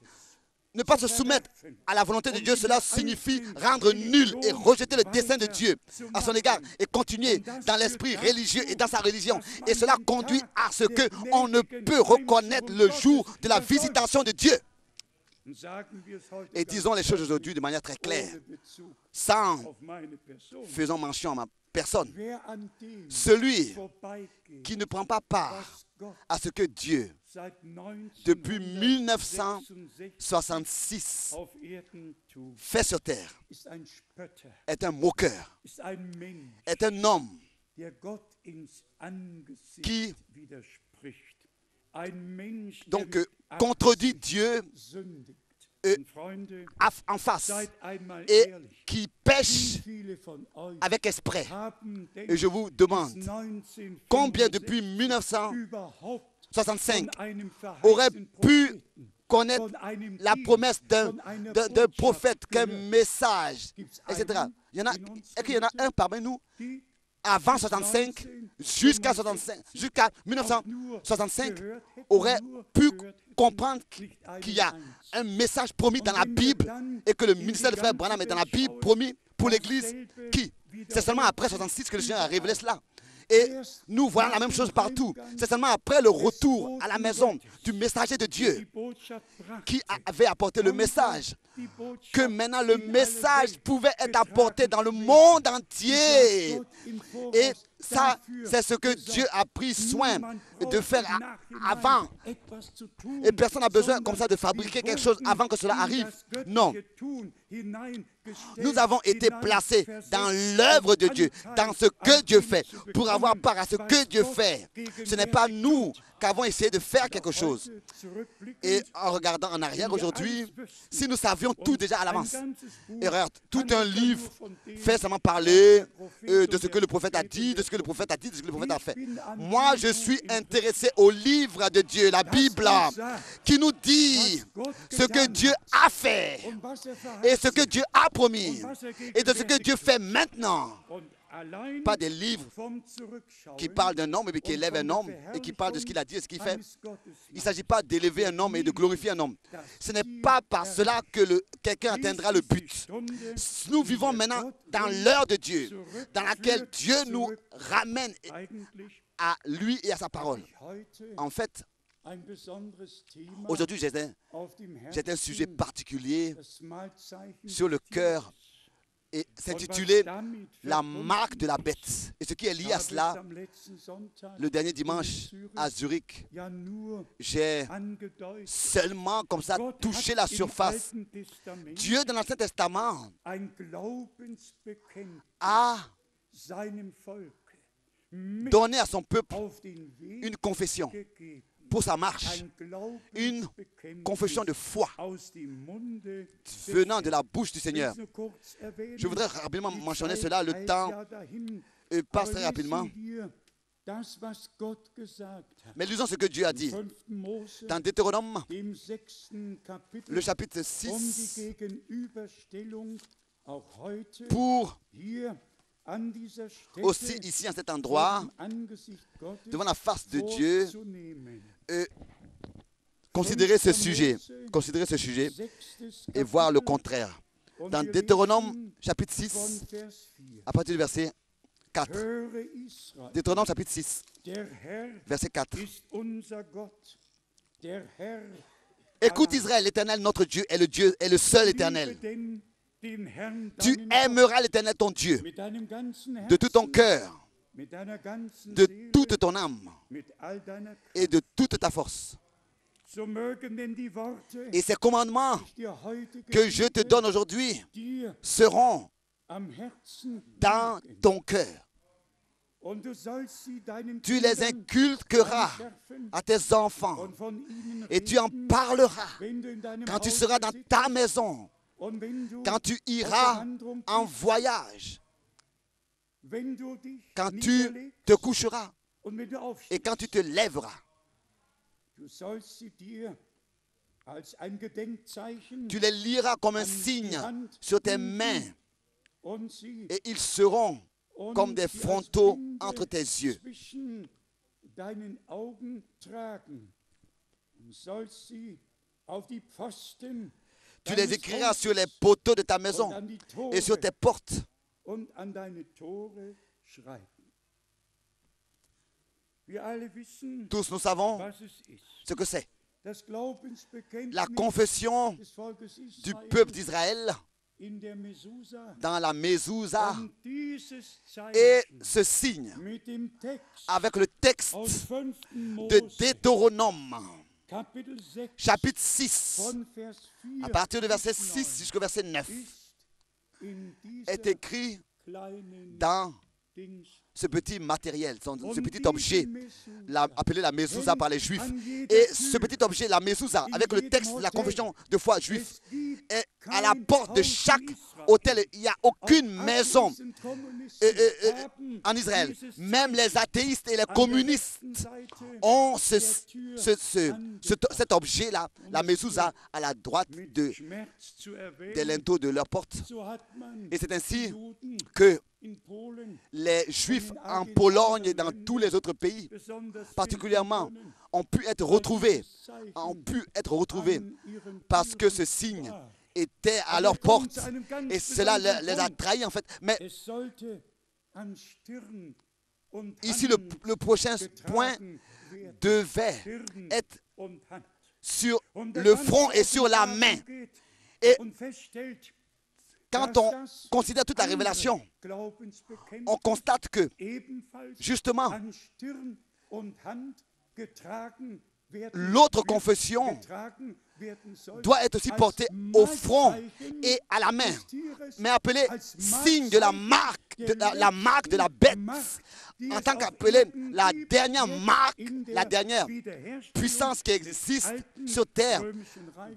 ne pas se soumettre à la volonté de Dieu. Cela signifie rendre nul et rejeter le dessein de Dieu à son égard et continuer dans l'esprit religieux et dans sa religion. Et cela conduit à ce qu'on ne peut reconnaître le jour de la visitation de Dieu. Et disons les choses aujourd'hui de manière très claire, sans faisant mention à ma personne. Celui qui ne prend pas part à ce que Dieu, depuis 1966, fait sur terre, est un moqueur, est un homme qui donc contredit Dieu en face et qui pêche avec esprit. Et je vous demande, combien depuis 1965 auraient pu connaître la promesse d'un prophète, qu'un message, etc. Est-ce qu'il y en a un parmi nous avant 65, jusqu'à 1965, aurait pu comprendre qu'il y a un message promis dans la Bible et que le ministère de Frère Branham est dans la Bible promis pour l'Église qui? C'est seulement après 66 que le Seigneur a révélé cela. Et nous voyons la même chose partout. C'est seulement après le retour à la maison du messager de Dieu qui avait apporté le message que maintenant le message pouvait être apporté dans le monde entier. Et ça, c'est ce que Dieu a pris soin de faire avant. Et personne n'a besoin comme ça de fabriquer quelque chose avant que cela arrive. Non. Nous avons été placés dans l'œuvre de Dieu, dans ce que Dieu fait, pour avoir part à ce que Dieu fait. Ce n'est pas nous qui avons essayé de faire quelque chose. Et en regardant en arrière aujourd'hui, si nous savions tout déjà à l'avance, et regarde, tout un livre fait seulement parler de ce que le prophète a dit, de ce que le prophète a dit, de ce que le prophète a fait. Moi, je suis intéressé au livre de Dieu, la Bible, qui nous dit ce que Dieu a fait et ce que Dieu a promis et de ce que Dieu fait maintenant. Pas des livres qui parlent d'un homme et qui élèvent un homme et qui parlent de ce qu'il a dit et ce qu'il fait. Il ne s'agit pas d'élever un homme et de glorifier un homme. Ce n'est pas par cela que quelqu'un atteindra le but. Nous vivons maintenant dans l'heure de Dieu, dans laquelle Dieu nous ramène à lui et à sa parole. En fait, aujourd'hui, j'ai un sujet particulier sur le cœur et s'intitulait « La marque de la bête ». Et ce qui est lié à cela, le dernier dimanche à Zurich, j'ai seulement comme ça touché la surface. Dieu dans l'Ancien Testament a donné à son peuple une confession pour sa marche, une confession de foi venant de la bouche du Seigneur. Je voudrais rapidement mentionner cela, le temps passe très rapidement. Mais lisons ce que Dieu a dit. Dans Deutéronome, le chapitre 6, pour aussi ici, en cet endroit, devant la face de Dieu, considérer ce sujet et voir le contraire. Dans Deutéronome chapitre 6, à partir du verset 4. Deutéronome chapitre 6, verset 4. Écoute Israël, l'Éternel notre Dieu est le seul Éternel. Tu aimeras l'Éternel ton Dieu de tout ton cœur, de toute ton âme et de toute ta force. Et ces commandements que je te donne aujourd'hui seront dans ton cœur. Tu les inculqueras à tes enfants et tu en parleras quand tu seras dans ta maison, quand tu iras en voyage, quand tu te coucheras et quand tu te lèveras. Tu les liras comme un signe sur tes mains et ils seront comme des frontaux entre tes yeux. Tu les écriras sur les poteaux de ta maison et sur tes portes. Tous nous savons ce que c'est. La confession du peuple d'Israël dans la Mezouza et ce signe avec le texte de Deutéronome chapitre 6 à partir du verset 6 jusqu'au verset 9 est écrit dans ce petit matériel, ce petit objet appelé la mezouza par les Juifs. Et ce petit objet, la mezouza, avec le texte de la confession de foi juif, est à la porte de chaque hôtel. Il n'y a aucune maison en Israël. Même les athéistes et les communistes ont cet objet-là, la mezouza, à la droite des linteaux de leur porte. Et c'est ainsi que les Juifs en Pologne et dans tous les autres pays, particulièrement, ont pu être retrouvés parce que ce signe était à leur porte et cela les a trahis en fait. Mais ici, le prochain point devait être sur le front et sur la main. Et quand on considère toute la révélation, on constate que, justement, l'autre confession doit être aussi portée au front et à la main, mais appelée signe de la marque de la bête, en tant qu'appelée la dernière marque, la dernière puissance qui existe sur terre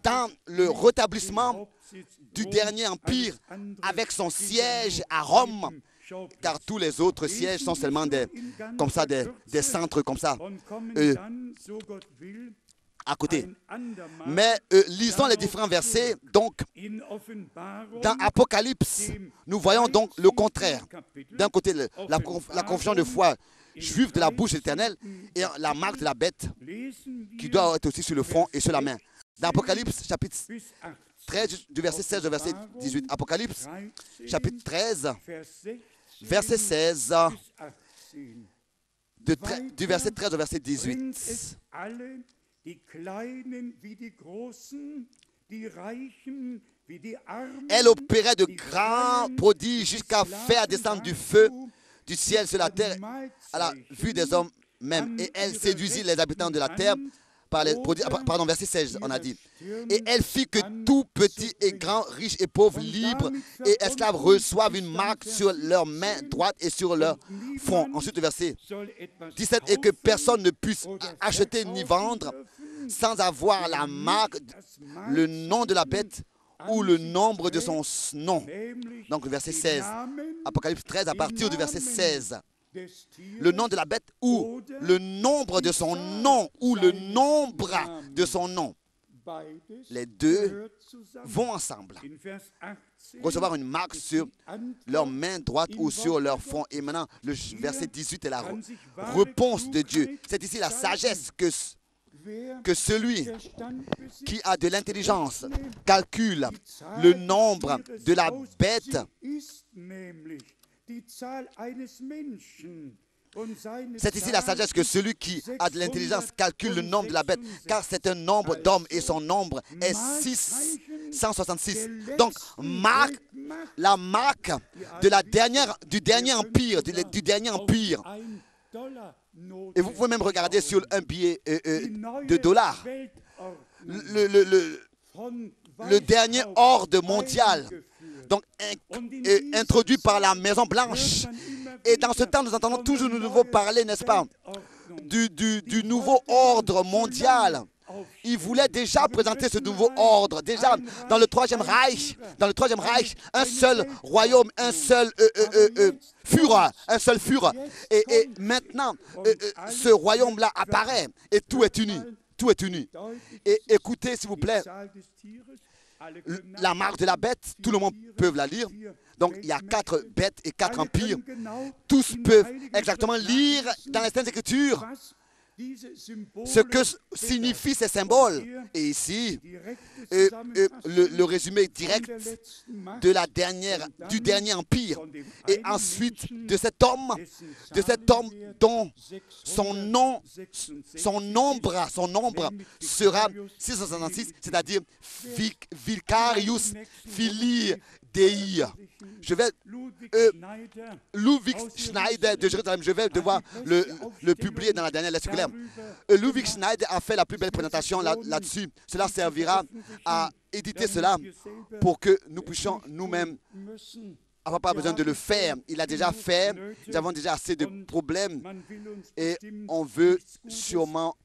dans le rétablissement du dernier empire avec son siège à Rome, car tous les autres sièges sont seulement des centres comme ça à côté. Mais lisons les différents versets. Donc, dans Apocalypse, nous voyons donc le contraire. D'un côté, la confession de foi juive de la bouche de l'Éternel et la marque de la bête qui doit être aussi sur le front et sur la main. Dans Apocalypse, chapitre 13, du verset 16 au verset 18. Apocalypse, chapitre 13, verset 16, du verset 13 au verset 18. Elle opérait de grands prodiges jusqu'à faire descendre du feu du ciel sur la terre à la vue des hommes même. Et elle séduisit les habitants de la terre par les prodiges. Pardon, verset 16, on a dit. Et elle fit que tout petit et grand, riche et pauvre, libre et esclaves reçoivent une marque sur leur main droite et sur leur front. Ensuite, le verset 17, et que personne ne puisse acheter ni vendre sans avoir la marque, le nom de la bête ou le nombre de son nom. Donc le verset 16, Apocalypse 13 à partir du verset 16. Le nom de la bête ou le nombre de son nom ou le nombre de son nom. Les deux vont ensemble. Recevoir une marque sur leur main droite ou sur leur front. Et maintenant, le verset 18 est la réponse de Dieu. C'est ici la sagesse que celui qui a de l'intelligence calcule le nombre de la bête. C'est ici la sagesse que celui qui a de l'intelligence calcule le nombre de la bête, car c'est un nombre d'hommes et son nombre est 666. Donc, la marque de du dernier empire, du dernier empire. Et vous pouvez même regarder sur un billet de dollars. Le dernier ordre mondial, donc introduit par la Maison Blanche. Et dans ce temps, nous entendons toujours de nouveau parler, n'est-ce pas, du nouveau ordre mondial. Il voulait déjà présenter ce nouveau ordre. Déjà, dans le Troisième Reich, un seul royaume, un seul Führer. Et maintenant, ce royaume-là apparaît et tout est uni. Tout est uni. Et écoutez, s'il vous plaît, la marque de la bête, tout le monde peut la lire. Donc, il y a 4 bêtes et 4 empires. Tous peuvent exactement lire dans les Saintes Écritures ce que signifient ces symboles. Et ici, le résumé direct du dernier empire. Et ensuite, de cet homme dont son nombre sera 666, c'est-à-dire Vicarius Filii Dei. Je vais Ludwig Schneider de Jérusalem, je vais devoir le publier dans la dernière lettre circulaire. Ludwig Schneider a fait la plus belle présentation là-dessus. Cela servira à éditer cela pour que nous puissions nous-mêmes avoir pas besoin de le faire. Il a déjà fait. Nous avons déjà assez de problèmes et on veut sûrement,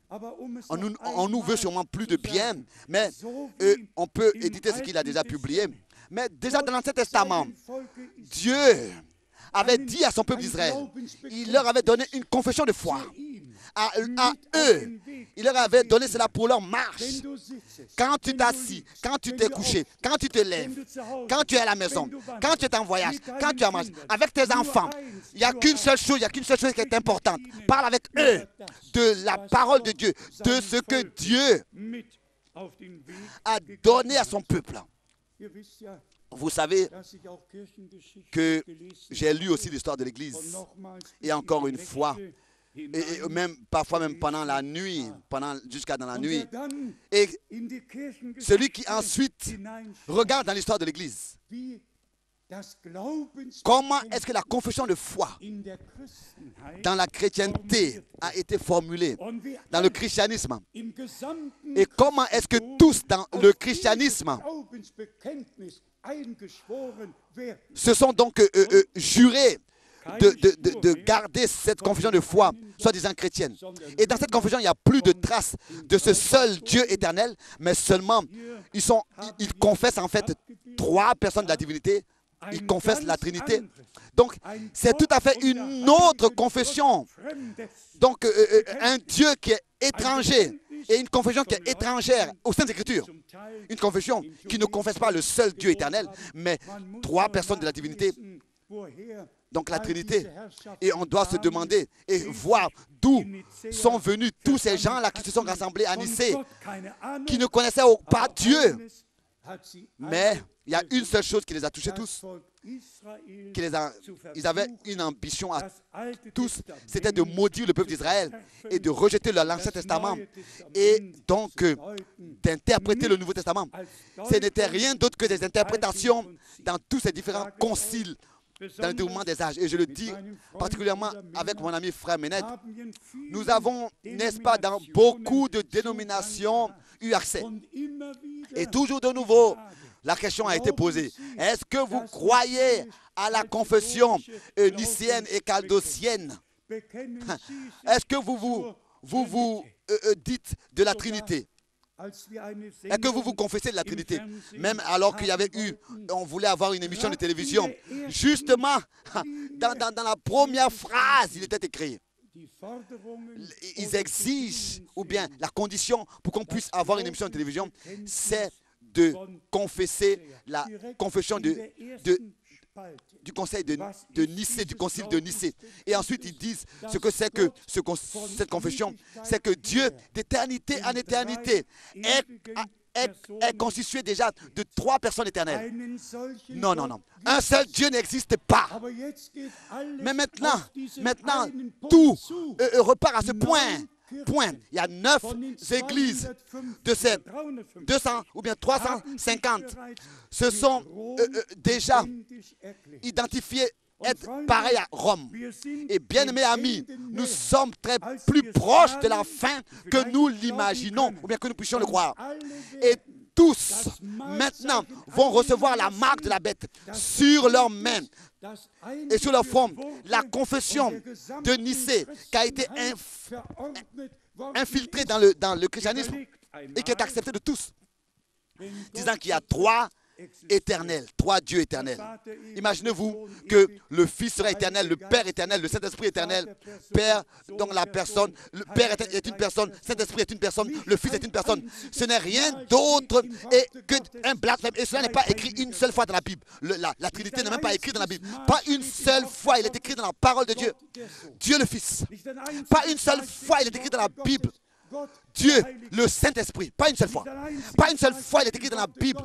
on nous veut sûrement plus de bien, mais on peut éditer ce qu'il a déjà publié. Mais déjà dans l'Ancien Testament, Dieu avait dit à son peuple d'Israël, il leur avait donné une confession de foi. À eux, il leur avait donné cela pour leur marche. Quand tu t'assis, quand tu t'es couché, quand tu te lèves, quand tu es à la maison, quand tu es en voyage, quand tu es en marche, avec tes enfants, il n'y a qu'une seule chose, qui est importante. Parle avec eux de la parole de Dieu, de ce que Dieu a donné à son peuple. Vous savez que j'ai lu aussi l'histoire de l'Église. Et encore une fois, et même parfois même pendant la nuit, jusqu'à dans la nuit. Et celui qui ensuite regarde dans l'histoire de l'Église, comment est-ce que la confession de foi dans la chrétienté a été formulée dans le christianisme? Et comment est-ce que tous dans le christianisme se sont donc jurés de garder cette confession de foi, soi-disant chrétienne. Et dans cette confession, il n'y a plus de traces de ce seul Dieu éternel, mais seulement, ils confessent en fait 3 personnes de la divinité. Ils confessent la Trinité. Donc, c'est tout à fait une autre confession. Donc, un Dieu qui est étranger et une confession qui est étrangère aux Saintes Écritures. Une confession qui ne confesse pas le seul Dieu éternel, mais 3 personnes de la divinité. Donc, la Trinité. Et on doit se demander et voir d'où sont venus tous ces gens-là qui se sont rassemblés à Nicée, qui ne connaissaient pas Dieu. Mais il y a une seule chose qui les a touchés tous. Ils avaient une ambition à tous, c'était de maudire le peuple d'Israël et de rejeter l'Ancien Testament et donc d'interpréter le Nouveau Testament. Ce n'était rien d'autre que des interprétations dans tous ces différents conciles dans le déroulement des âges. Et je le dis particulièrement avec mon ami frère Ménette. Nous avons, n'est-ce pas, dans beaucoup de dénominations eu accès. Et toujours de nouveau, la question a été posée. Est-ce que vous croyez à la confession nicéenne et chaldocienne? Est-ce que vous dites de la Trinité? et que vous vous confessez de la Trinité, même alors qu'il y avait eu, on voulait avoir une émission de télévision, justement, dans la première phrase, il était écrit, ils exigent, ou bien la condition pour qu'on puisse avoir une émission de télévision, c'est de confesser la confession du conseil de Nicée, du concile de Nicée. Et ensuite, ils disent ce que c'est que cette confession, c'est que Dieu, d'éternité en éternité, est constitué déjà de 3 personnes éternelles. Non, non, non. Un seul Dieu n'existe pas. Mais maintenant, tout repart à ce point. Il y a 9 églises de ces 200 ou bien 350 se sont déjà identifiées être pareils à Rome. Et bien-aimés amis, nous sommes très plus proches de la fin que nous l'imaginons ou bien que nous puissions le croire. Et tous, maintenant, vont recevoir la marque de la bête sur leurs mains et sur leur front. La confession de Nicée qui a été infiltrée dans le christianisme et qui est acceptée de tous, disant qu'il y a 3 éternel, 3 dieux éternels. Imaginez-vous que le Fils sera éternel, le Père éternel, le Saint-Esprit éternel. Père, donc la personne, le Père est une personne, Saint-Esprit est une personne, le Fils est une personne. Ce n'est rien d'autre qu'un blasphème. Et cela n'est pas écrit une seule fois dans la Bible. La Trinité n'est même pas écrite dans la Bible. Pas une seule fois, il est écrit dans la parole de Dieu. Dieu le Fils. Pas une seule fois, il est écrit dans la Bible. Dieu, le Saint-Esprit. Pas une seule fois. Pas une seule fois, il est écrit dans la Bible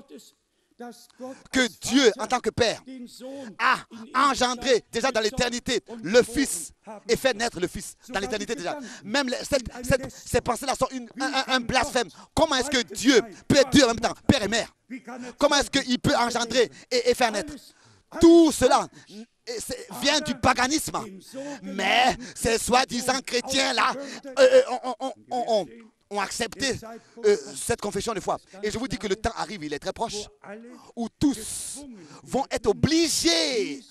que Dieu, en tant que Père, a engendré déjà dans l'éternité le Fils et fait naître le Fils dans l'éternité déjà. Même ces pensées-là sont un blasphème. Comment est-ce que Dieu peut être Dieu en même temps, Père et Mère? Comment est-ce qu'il peut engendrer et faire naître? Tout cela vient du paganisme. Mais ces soi-disant chrétiens-là ont accepté cette confession de foi. Et je vous dis que le temps arrive, il est très proche, où tous vont être obligés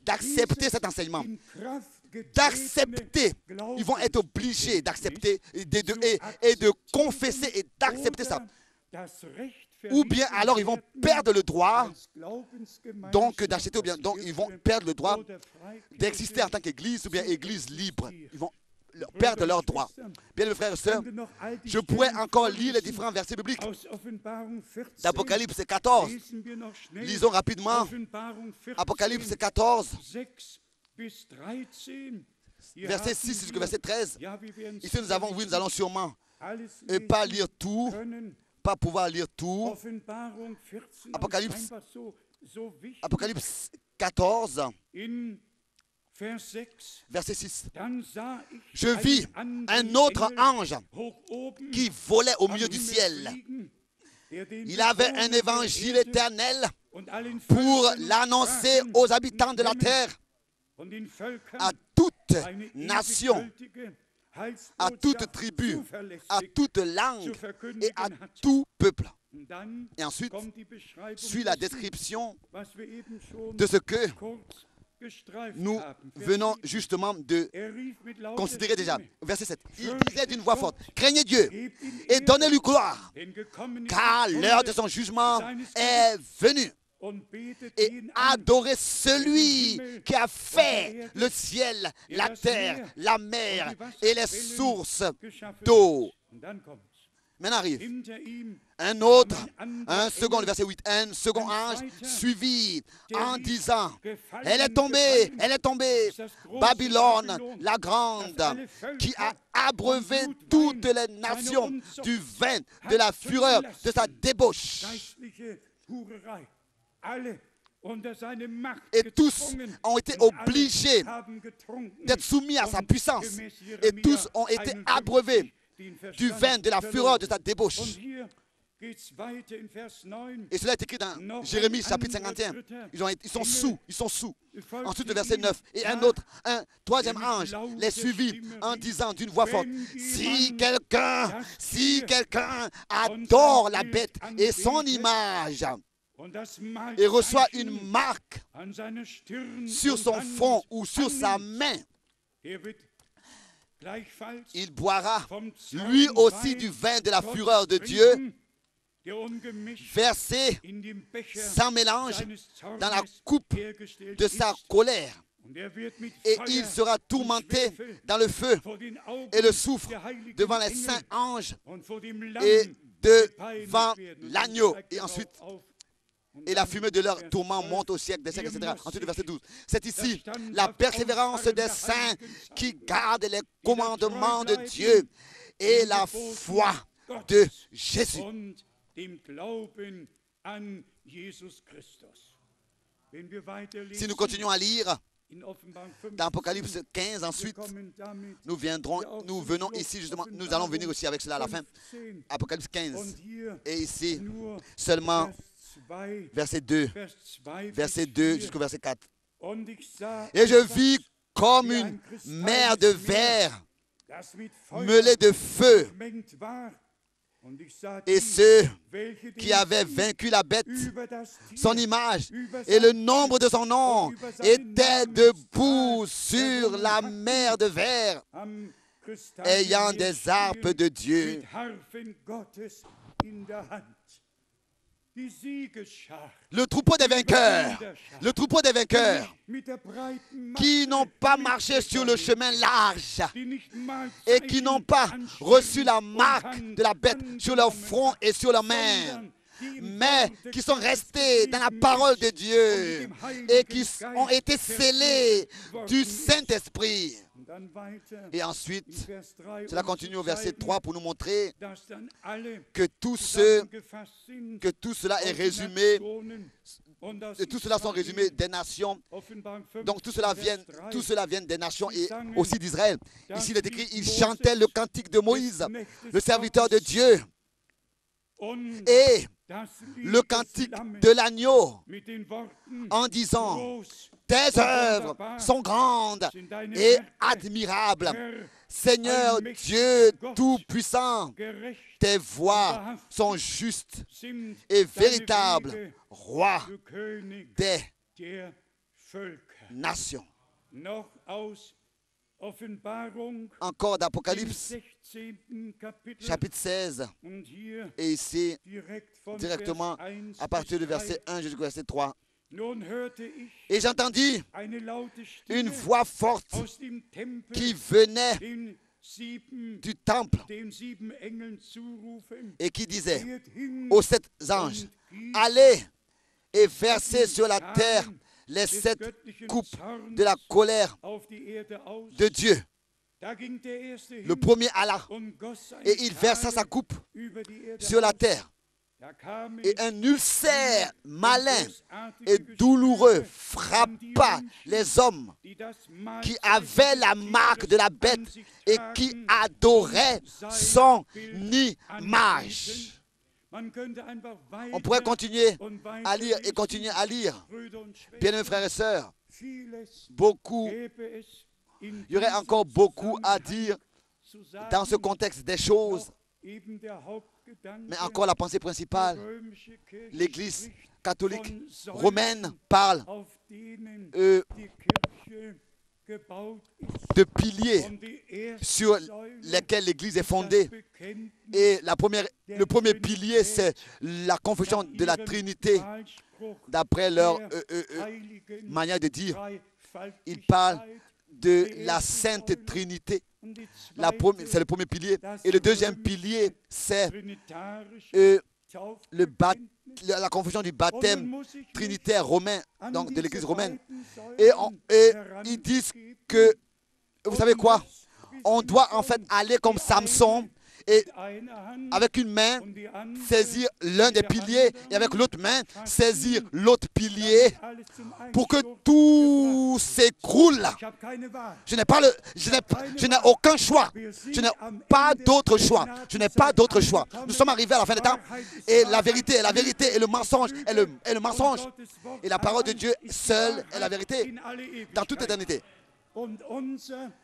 d'accepter cet enseignement. D'accepter. Ils vont être obligés d'accepter et de confesser et d'accepter ça. Ou bien alors ils vont perdre le droit donc d'acheter, ou bien donc ils vont perdre le droit d'exister en tant qu'église ou bien église libre. Ils vont perdre leurs droits. Bien, mes frères et sœurs, je pourrais encore lire les différents versets bibliques d'Apocalypse 14. Lisons rapidement Apocalypse 14, verset 6 jusqu'au verset 13. Ici, nous allons sûrement pas lire tout, pas pouvoir lire tout. Apocalypse 14, verset 6. Je vis un autre ange qui volait au milieu du ciel. Il avait un évangile éternel pour l'annoncer aux habitants de la terre, à toute nation, à toute tribu, à toute langue et à tout peuple. Et ensuite, suit la description de ce que nous venons justement de considérer déjà. Verset 7. Il disait d'une voix forte, craignez Dieu et donnez-lui gloire, car l'heure de son jugement est venue. Et adorez celui qui a fait le ciel, la terre, la mer et les sources d'eau. Maintenant arrive un second, le verset 8, un second ange suivi en disant, elle est tombée, Babylone la grande, qui a abreuvé toutes les nations du vin de la fureur de sa débauche. Et tous ont été obligés d'être soumis à sa puissance. Et tous ont été abreuvés du vin de la fureur de sa débauche. Et cela est écrit dans Jérémie chapitre 51. Ils sont sous. Ensuite le verset 9. Et un troisième ange les suivit en disant d'une voix forte, si quelqu'un adore la bête et son image, et reçoit une marque sur son front ou sur sa main, il boira lui aussi du vin de la fureur de Dieu, versé sans mélange dans la coupe de sa colère. Et il sera tourmenté dans le feu et le soufre devant les saints anges et devant l'agneau. Et ensuite, et la fumée de leur tourment monte au siècle des siècles, etc. Ensuite, le verset 12. C'est ici la persévérance des saints qui gardent les commandements de Dieu et la foi de Jésus. Si nous continuons à lire dans Apocalypse 15, ensuite, nous venons ici justement, nous allons venir aussi avec cela à la fin. Apocalypse 15. Et ici, seulement verset 2 jusqu'au verset 4. Et je vis comme une mer de verre mêlée de feu. Et ceux qui avaient vaincu la bête, son image et le nombre de son nom étaient debout sur la mer de verre, ayant des harpes de Dieu. Le troupeau des vainqueurs qui n'ont pas marché sur le chemin large et qui n'ont pas reçu la marque de la bête sur leur front et sur leurs mains, mais qui sont restés dans la parole de Dieu et qui ont été scellés du Saint-Esprit. Et ensuite, cela continue au verset 3 pour nous montrer que tout cela est résumé, et tout cela sont résumés des nations. Donc tout cela vient des nations et aussi d'Israël. Ici il est écrit, ils chantaient le cantique de Moïse, le serviteur de Dieu, et le cantique de l'agneau, en disant: tes œuvres sont grandes et admirables. Seigneur Dieu Tout-Puissant, tes voies sont justes et véritables, Roi des nations. Encore d'Apocalypse, chapitre 16, et ici, directement à partir du verset 1 jusqu'au verset 3. Et j'entendis une voix forte qui venait du temple et qui disait aux 7 anges: allez et versez sur la terre les 7 coupes de la colère de Dieu. Le premier alla et il versa sa coupe sur la terre. Et un ulcère malin et douloureux frappa les hommes qui avaient la marque de la bête et qui adoraient son image. On pourrait continuer à lire et continuer à lire. Bien-aimés frères et sœurs, il y aurait encore beaucoup à dire dans ce contexte des choses. Mais encore la pensée principale, l'Église catholique romaine parle de piliers sur lesquels l'Église est fondée. Et le premier pilier, c'est la confession de la Trinité. D'après leur manière de dire, ils parlent de la Sainte Trinité. C'est le premier pilier. Et le deuxième pilier, c'est la confession du baptême trinitaire romain, donc de l'Église romaine. Et ils disent que, vous savez quoi, on doit en fait aller comme Samson et avec une main saisir l'un des piliers et avec l'autre main saisir l'autre pilier pour que tout s'écroule. Je n'ai aucun choix. Je n'ai pas d'autre choix. Je n'ai pas d'autre choix. Nous sommes arrivés à la fin des temps et la vérité et le mensonge est le mensonge. Et la parole de Dieu seule est la vérité dans toute éternité.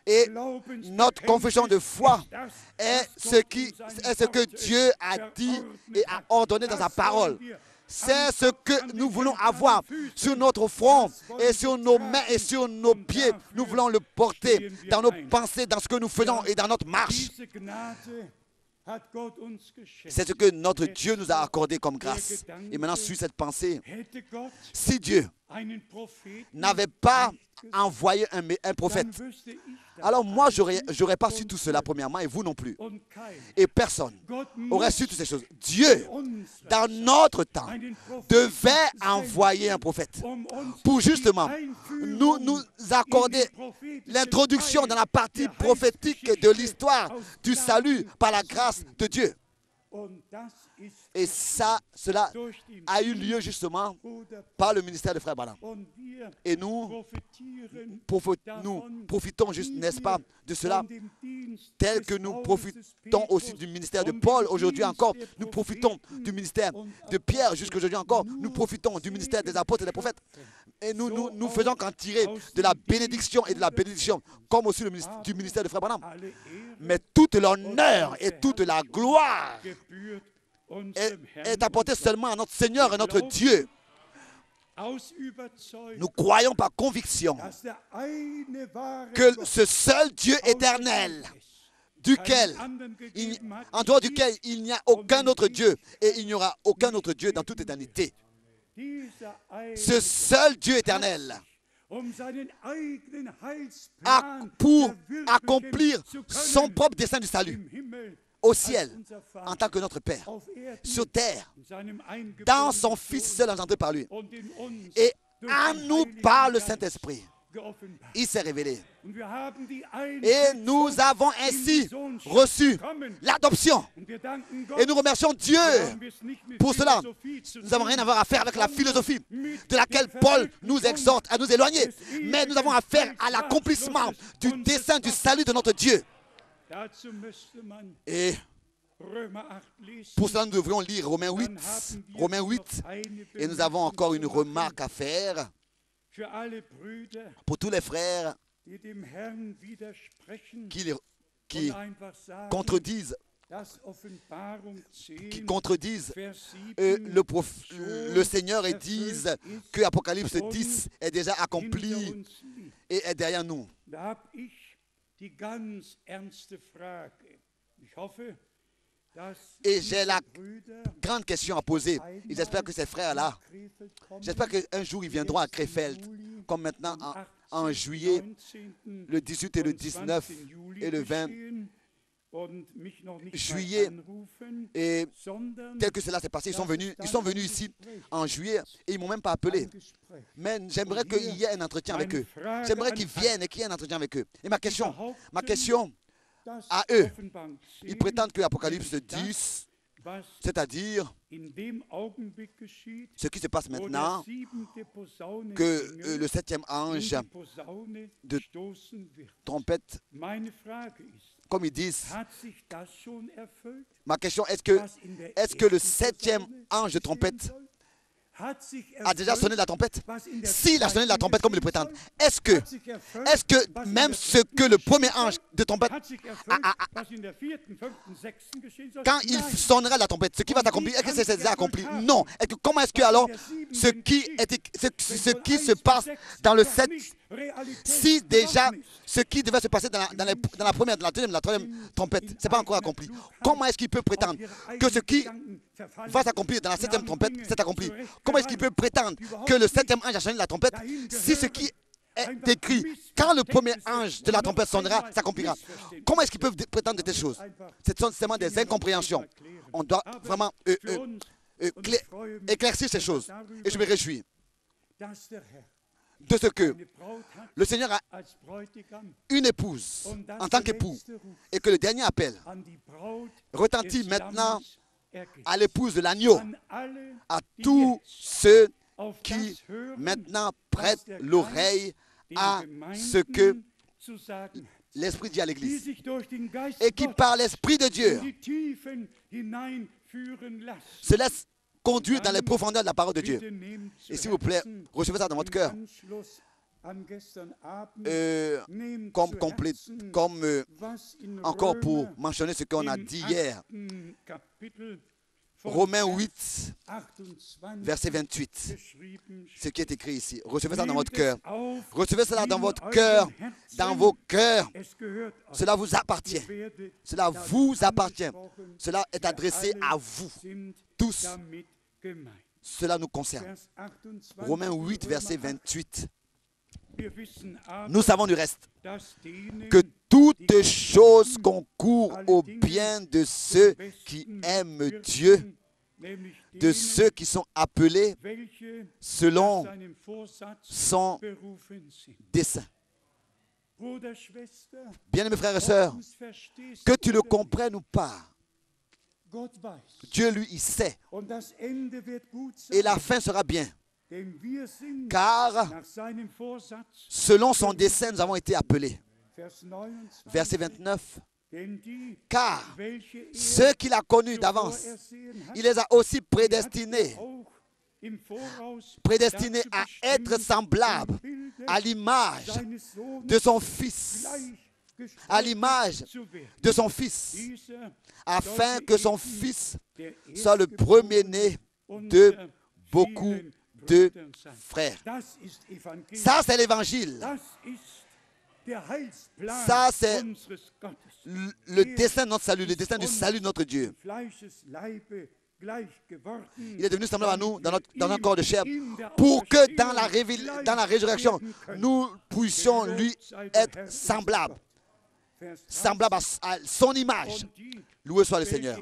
Et notre confession de foi est ce que Dieu a dit et a ordonné dans sa parole. C'est ce que nous voulons avoir sur notre front et sur nos mains et sur nos pieds. Nous voulons le porter dans nos pensées, dans ce que nous faisons et dans notre marche. C'est ce que notre Dieu nous a accordé comme grâce. Et maintenant, sur cette pensée, si Dieu n'avait pas envoyé un prophète, alors moi, je n'aurais pas su tout cela premièrement, et vous non plus. Et personne n'aurait su toutes ces choses. Dieu, dans notre temps, devait envoyer un prophète pour justement nous accorder l'introduction dans la partie prophétique de l'histoire du salut par la grâce de Dieu. Et cela a eu lieu justement par le ministère de Frère Branham. Et nous profitons juste, n'est-ce pas, de cela, tel que nous profitons aussi du ministère de Paul aujourd'hui encore. Nous profitons du ministère de Pierre jusqu'aujourd'hui encore. Nous profitons du ministère des apôtres et des prophètes. Et nous faisons qu'en tirer de la bénédiction et de la bénédiction, comme aussi du ministère de Frère Branham. Mais toute l'honneur et toute la gloire est apportée seulement à notre Seigneur et notre Dieu. Nous croyons par conviction que ce seul Dieu éternel, en dehors duquel il n'y a aucun autre Dieu et il n'y aura aucun autre Dieu dans toute éternité. Ce seul Dieu éternel pour accomplir son propre dessein du salut au ciel, en tant que notre Père, sur terre, dans son Fils seul engendré par lui, et en nous par le Saint-Esprit. Il s'est révélé. Et nous avons ainsi reçu l'adoption. Et nous remercions Dieu pour cela. Nous n'avons rien à faire avec la philosophie de laquelle Paul nous exhorte à nous éloigner. Mais nous avons affaire à l'accomplissement du dessein du salut de notre Dieu. Et pour cela, nous devrions lire Romains 8. Et nous avons encore une remarque à faire pour tous les frères qui contredisent le Seigneur et disent que Apocalypse 10 est déjà accompli et est derrière nous. Et j'ai la grande question à poser. Et j'espère que ces frères-là, j'espère qu'un jour ils viendront à Krefeld, comme maintenant en juillet, le 18 et le 19 et le 20 juillet. Et tel que cela s'est passé, ils sont venus ici en juillet et ils ne m'ont même pas appelé. Mais j'aimerais qu'il y ait un entretien avec eux. J'aimerais qu'ils viennent et qu'il y ait un entretien avec eux. Et ma question à eux, ils prétendent que Apocalypse 10, c'est-à-dire ce qui se passe maintenant, que le septième ange de trompette, comme ils disent, ma question, est-ce que le septième ange de trompette a déjà sonné la trompette? S'il a sonné la trompette comme ils le prétendent, est-ce que même ce que le premier ange de trompette quand il sonnera la trompette, ce qui va s'accomplir, est-ce que c'est déjà accompli? Non. Comment est-ce que alors ce qui se passe dans le 7, si déjà ce qui devait se passer dans la première, dans la deuxième, dans la troisième trompette, ce n'est pas encore accompli, comment est-ce qu'il peut prétendre que ce qui va s'accomplir dans la septième trompette, c'est accompli? Comment est-ce qu'il peut prétendre que le septième ange a sonné la trompette si ce qui est écrit, quand le premier ange de la trompette sonnera, s'accomplira? Comment est-ce qu'ils peuvent prétendre de telles choses? Ce sont seulement des incompréhensions. On doit vraiment éclaircir ces choses. Et je me réjouis de ce que le Seigneur a une épouse en tant qu'époux et que le dernier appel retentit maintenant à l'épouse de l'agneau, à tous ceux qui maintenant prêtent l'oreille à ce que l'Esprit dit à l'Église et qui par l'Esprit de Dieu se laisse conduire dans les profondeurs de la parole de Dieu. Et s'il vous plaît, recevez ça dans votre cœur. Encore pour mentionner ce qu'on a dit hier. Romains 8, verset 28. Ce qui est écrit ici. Recevez ça dans votre cœur. Recevez cela dans votre cœur, dans vos cœurs. Cela vous appartient. Cela vous appartient. Cela est adressé à vous tous. Cela nous concerne. Romains 8, verset 28. Nous savons du reste que toutes choses concourent au bien de ceux qui aiment Dieu, de ceux qui sont appelés selon son dessein. Bien-aimés frères et sœurs, que tu le comprennes ou pas, Dieu, lui, il sait. Et la fin sera bien. Car, selon son dessein, nous avons été appelés. Verset 29. Car, ceux qu'il a connus d'avance, il les a aussi prédestinés à être semblables à l'image de son Fils. À l'image de son Fils, afin que son Fils soit le premier-né de beaucoup de frères. Ça, c'est l'évangile. Ça, c'est le dessein de notre salut, le dessein du salut de notre Dieu. Il est devenu semblable à nous dans notre corps de chair pour que dans la résurrection, nous puissions lui être semblables. Semblable à son image. Loué soit le Seigneur.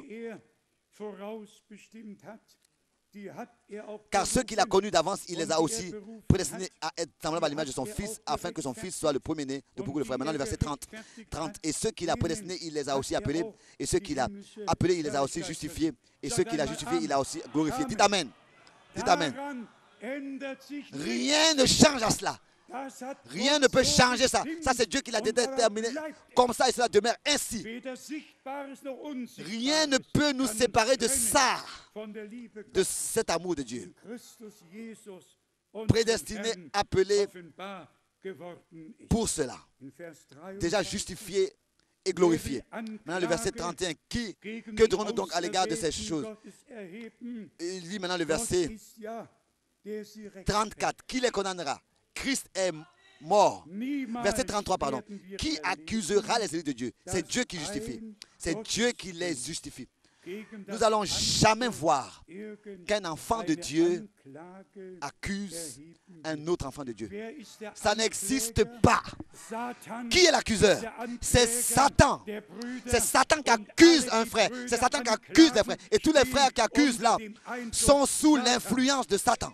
Car ceux qu'il a connus d'avance, il les a aussi prédestinés à être semblables à l'image de son Fils, afin que son Fils soit le premier-né de beaucoup de frères. Maintenant, le verset 30. Et ceux qu'il a prédestinés, il les a aussi appelés. Et ceux qu'il a appelés, il les a aussi justifiés. Et ceux qu'il a justifiés, il a aussi glorifiés. Dites Amen. Dites Amen. Rien ne change à cela. Rien ne peut changer ça. Ça, c'est Dieu qui l'a déterminé comme ça et cela demeure ainsi. Rien ne peut nous séparer de ça, de cet amour de Dieu. Prédestiné, appelé pour cela. Déjà justifié et glorifié. Maintenant, le verset 31. Que dirons-nous donc à l'égard de ces choses? Il dit maintenant le verset 34. Qui les condamnera? Christ est mort. Verset 33, pardon. Qui accusera les élus de Dieu? C'est Dieu qui justifie. C'est Dieu qui les justifie. Nous n'allons jamais voir qu'un enfant de Dieu accuse un autre enfant de Dieu. Ça n'existe pas. Qui est l'accuseur? C'est Satan. C'est Satan qui accuse un frère. C'est Satan qui accuse des frères. Et tous les frères qui accusent là sont sous l'influence de Satan.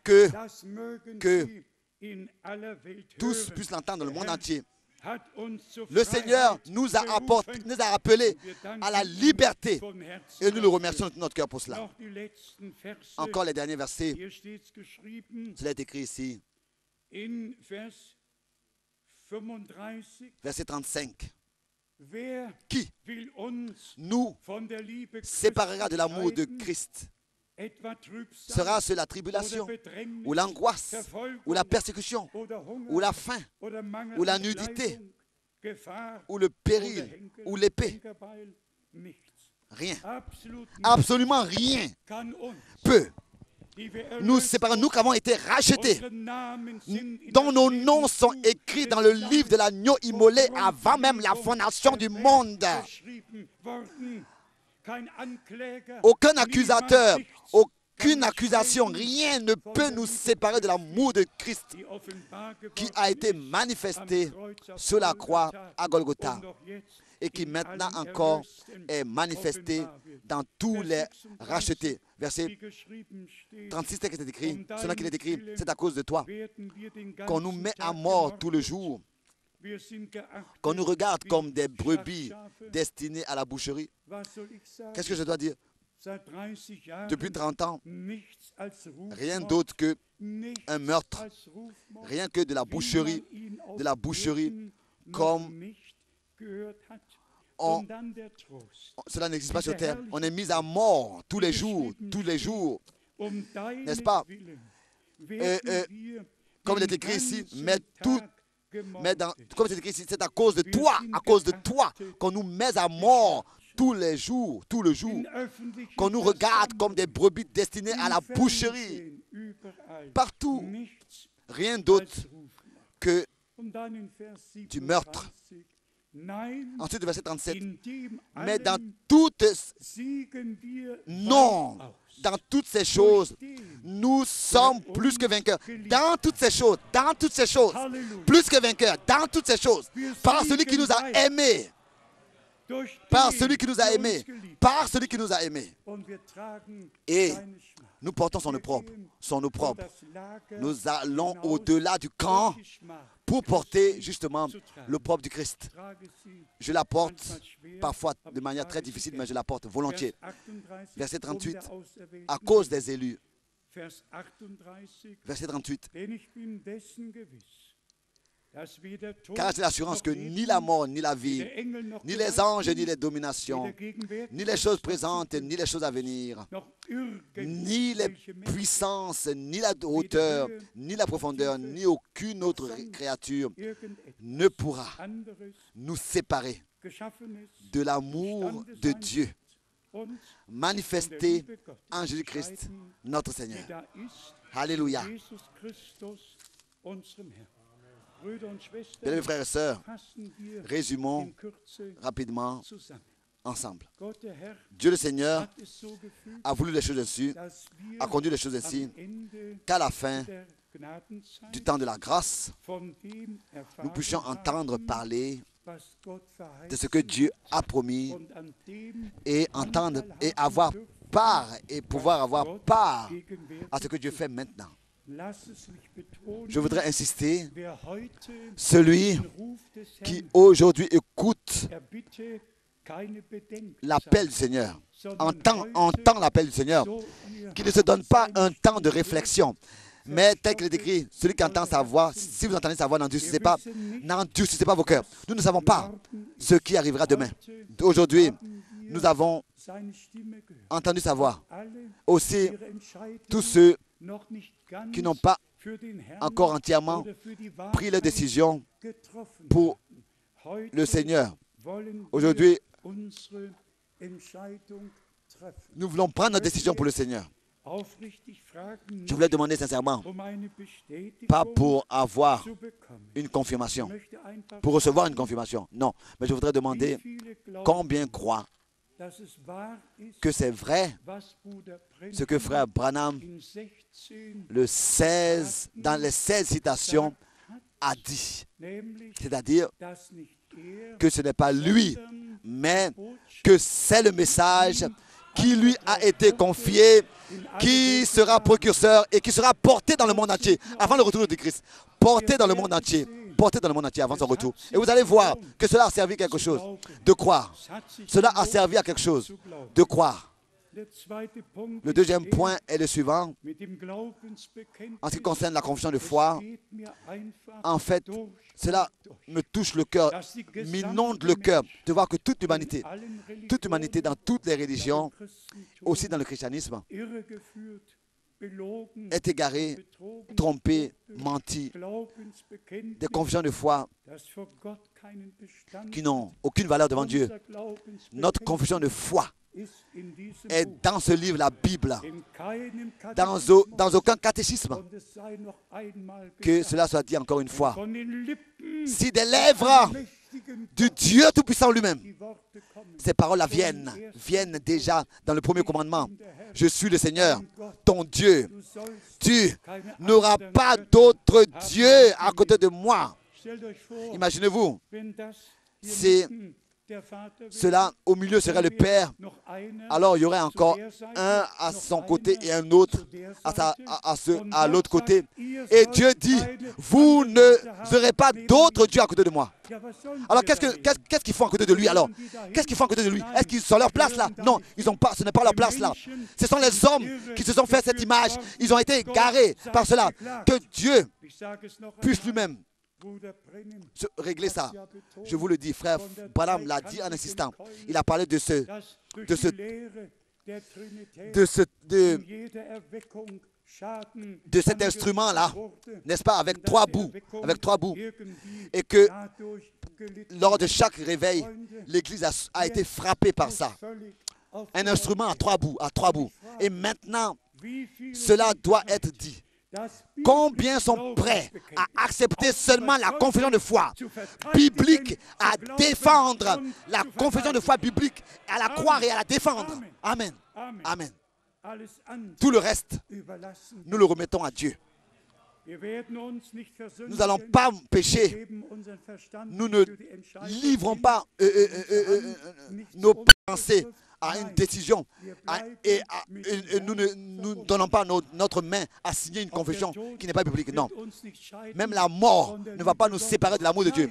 Que tous puissent l'entendre dans le monde entier. Le Seigneur nous a appelés à la liberté et nous le remercions de tout notre cœur pour cela. Encore les derniers versets. Cela est écrit ici. Verset 35. Qui nous séparera de l'amour de Christ? Sera-ce la tribulation, ou l'angoisse, ou la persécution, ou la faim, ou la nudité, ou le péril, ou l'épée? Rien. Absolument rien peut nous séparer. Nous qui avons été rachetés, dont nos noms sont écrits dans le livre de l'agneau immolé avant même la fondation du monde. Aucun accusateur, aucune accusation, rien ne peut nous séparer de l'amour de Christ qui a été manifesté sur la croix à Golgotha et qui maintenant encore est manifesté dans tous les rachetés. Verset 36, qui est écrit, cela qui est écrit, c'est à cause de toi qu'on nous met à mort tout le jour, qu'on nous regarde comme des brebis destinées à la boucherie. Qu'est-ce que je dois dire? Depuis 30 ans, rien d'autre qu'un meurtre, rien que de la boucherie comme cela n'existe pas sur terre. On est mis à mort tous les jours, n'est-ce pas? Comme il est écrit ici, comme c'est écrit ici, c'est à cause de toi qu'on nous met à mort tout le jour, qu'on nous regarde comme des brebis destinées à la boucherie. Partout, rien d'autre que du meurtre. Ensuite, verset 37. Mais dans toutes, non, dans toutes ces choses, nous sommes plus que vainqueurs. Dans toutes ces choses, plus que vainqueurs, dans toutes ces choses, par celui qui nous a aimés. Par celui qui nous a aimés. Par celui qui nous a aimés. Et nous portons son opprobre. Nous allons au-delà du camp pour porter justement l'opprobre du Christ. Je la porte parfois de manière très difficile, mais je la porte volontiers. Verset 38. À cause des élus. Verset 38. Car c'est l'assurance que ni la mort, ni la vie, ni les anges, ni les dominations, ni les choses présentes, ni les choses à venir, ni les puissances, ni la hauteur, ni la profondeur, ni aucune autre créature ne pourra nous séparer de l'amour de Dieu manifesté en Jésus-Christ, notre Seigneur. Alléluia. Bien, mes frères et sœurs, résumons rapidement ensemble. Dieu le Seigneur a voulu les choses ainsi, a conduit les choses ainsi, qu'à la fin du temps de la grâce, nous puissions entendre parler de ce que Dieu a promis et entendre et avoir part et pouvoir avoir part à ce que Dieu fait maintenant. Je voudrais insister, celui qui aujourd'hui écoute l'appel du Seigneur, entend l'appel du Seigneur, qui ne se donne pas un temps de réflexion, mais tel qu'il est écrit, celui qui entend sa voix, si vous entendez sa voix, n'endurcissez pas vos cœurs. Nous ne savons pas ce qui arrivera demain. Aujourd'hui, nous avons entendu sa voix. Aussi, tous ceux qui n'ont pas encore entièrement pris leur décision pour le Seigneur. Aujourd'hui, nous voulons prendre notre décision pour le Seigneur. Je voulais demander sincèrement, pas pour avoir une confirmation, pour recevoir une confirmation, non, mais je voudrais demander combien croient que c'est vrai ce que frère Branham, dans les 16 citations, a dit. C'est-à-dire que ce n'est pas lui, mais que c'est le message qui lui a été confié, qui sera précurseur et qui sera porté dans le monde entier avant le retour de Christ. Porté dans le monde entier avant son retour. Et vous allez voir que cela a servi à quelque chose de croire. Cela a servi à quelque chose de croire. Le deuxième point est le suivant. En ce qui concerne la confession de foi, en fait, cela me touche le cœur, m'inonde le cœur de voir que toute humanité dans toutes les religions, aussi dans le christianisme, est égarée, trompée, mentie. Des confessions de foi qui n'ont aucune valeur devant Dieu. Notre confession de foi est dans ce livre, la Bible, dans aucun catéchisme. Que cela soit dit encore une fois. Si des lèvres du Dieu Tout-Puissant lui-même, ces paroles-là viennent déjà dans le premier commandement. Je suis le Seigneur, ton Dieu. Tu n'auras pas d'autre Dieu à côté de moi. Imaginez-vous, c'est cela, au milieu serait le Père, alors il y aurait encore un à son côté et un autre à l'autre côté. Et Dieu dit, vous n'aurez pas d'autre Dieu à côté de moi. Alors qu'est-ce qu'ils font à côté de lui alors? Qu'est-ce qu'ils font à côté de lui? Est-ce qu'ils sont à leur place là? Non, ce n'est pas leur place là. Ce sont les hommes qui se sont fait cette image. Ils ont été égarés par cela. Que Dieu puisse lui-même régler ça. Je vous le dis, frère Branham l'a dit en insistant. Il a parlé de de cet instrument-là, n'est-ce pas, avec trois bouts, et que lors de chaque réveil, l'Église a été frappée par ça. Un instrument à trois bouts, Et maintenant, cela doit être dit. Combien sont prêts à accepter seulement la confession de foi biblique, à défendre la confession de foi biblique, à la croire et à la défendre? Amen. Amen. Tout le reste, nous le remettons à Dieu. Nous n'allons pas pécher. Nous ne livrons pas nos pensées à une décision et nous ne donnons pas notre main à signer une confession qui n'est pas biblique. Non. Même la mort ne va pas nous séparer de l'amour de Dieu.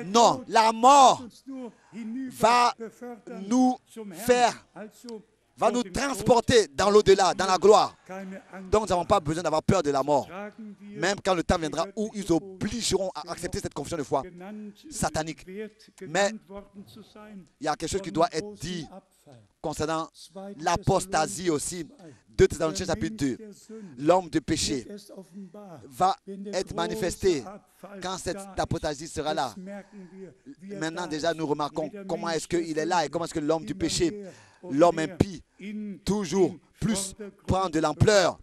Non, la mort va nous transporter dans l'au-delà, dans la gloire. Donc nous n'avons pas besoin d'avoir peur de la mort. Même quand le temps viendra où ils obligeront à accepter cette confession de foi satanique. Mais il y a quelque chose qui doit être dit concernant l'apostasie aussi. 2 Thessaloniciens chapitre 2. L'homme de péché va être manifesté quand cette apostasie sera là. Maintenant déjà nous remarquons comment est-ce qu'il est là et comment est-ce que l'homme du péché, l'homme impie, toujours plus prend de l'ampleur.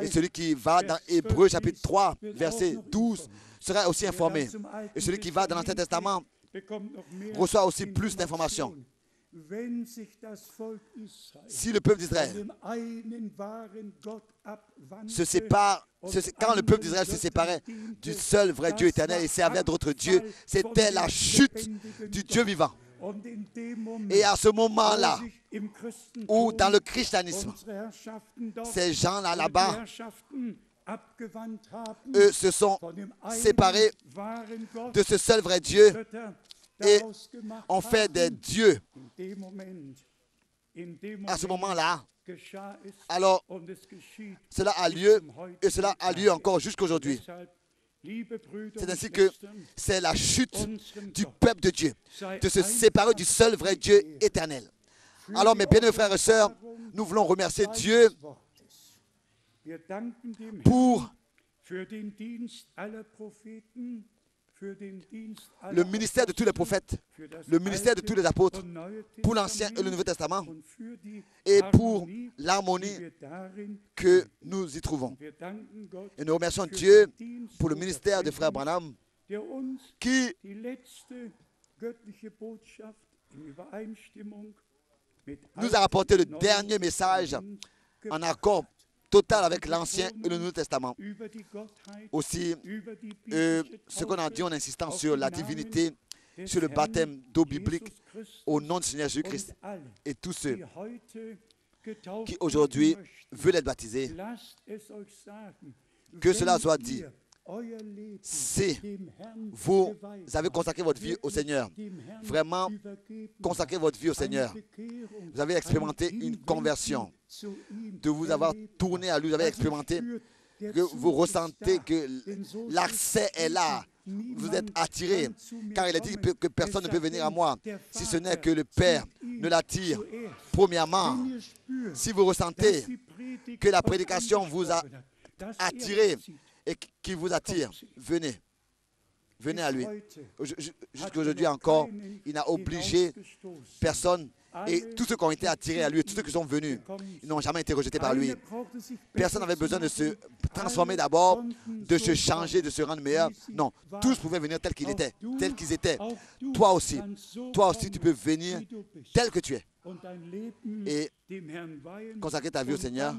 Et celui qui va dans Hébreux chapitre 3, verset 12, sera aussi informé. Et celui qui va dans l'Ancien Testament reçoit aussi plus d'informations. Si le peuple d'Israël se sépare, quand le peuple d'Israël se séparait du seul vrai Dieu éternel et servait d'autres dieux, c'était la chute du Dieu vivant. Et à ce moment-là, où dans le christianisme, ces gens-là, là-bas, eux se sont séparés de ce seul vrai Dieu et ont fait des dieux. À ce moment-là, alors cela a lieu et cela a lieu encore jusqu'aujourd'hui. C'est ainsi que c'est la chute du peuple de Dieu, de se séparer du seul vrai Dieu éternel. Alors mes bien-aimés frères et sœurs, nous voulons remercier Dieu pour le ministère de tous les prophètes, le ministère de tous les apôtres, pour l'Ancien et le Nouveau Testament, et pour l'harmonie que nous y trouvons. Et nous remercions Dieu pour le ministère de Frère Branham, qui nous a rapporté le dernier message en accord total avec l'Ancien et le Nouveau Testament. Aussi, ce qu'on a dit en insistant sur la divinité, sur le baptême d'eau biblique au nom du Seigneur Jésus-Christ. Et tous ceux qui aujourd'hui veulent être baptisés, que cela soit dit. Si vous avez consacré votre vie au Seigneur, vraiment consacré votre vie au Seigneur, vous avez expérimenté une conversion, de vous avoir tourné à lui, vous avez expérimenté que vous ressentez que l'accès est là, vous êtes attiré, car il a dit que personne ne peut venir à moi si ce n'est que le Père ne l'attire. Premièrement, si vous ressentez que la prédication vous a attiré et qui vous attire, venez. Venez à lui. Jusqu'aujourd'hui encore, il n'a obligé personne. Et tous ceux qui ont été attirés à lui, tous ceux qui sont venus, ils n'ont jamais été rejetés par lui. Personne n'avait besoin de se transformer d'abord, de se changer, de se rendre meilleur. Non, tous pouvaient venir tels qu'ils étaient, tels qu'ils étaient. Toi aussi, tu peux venir tel que tu es. Et consacrer ta vie au Seigneur.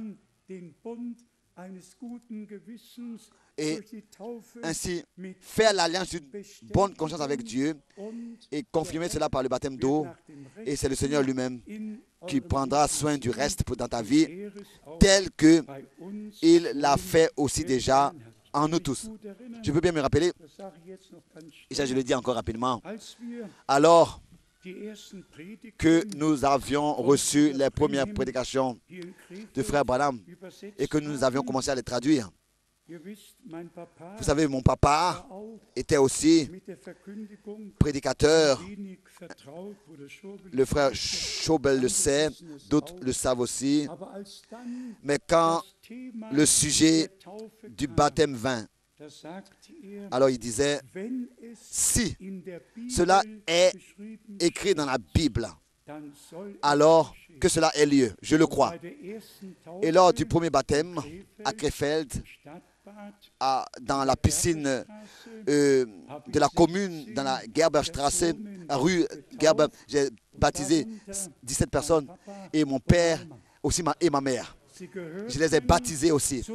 Et ainsi faire l'alliance d'une bonne conscience avec Dieu et confirmer cela par le baptême d'eau. Et c'est le Seigneur lui-même qui prendra soin du reste dans ta vie, tel qu'il l'a fait aussi déjà en nous tous. Je peux bien me rappeler, et ça je le dis encore rapidement, alors que nous avions reçu les premières prédications de Frère Branham et que nous avions commencé à les traduire. Vous savez, mon papa était aussi prédicateur. Le frère Schobel le sait, d'autres le savent aussi. Mais quand le sujet du baptême vint, alors il disait, si cela est écrit dans la Bible, alors que cela ait lieu, je le crois. Et lors du premier baptême à Krefeld, dans la piscine de la commune, dans la Gerberstrasse, la rue Gerber, j'ai baptisé 17 personnes et mon père aussi et ma mère. Je les ai baptisés aussi.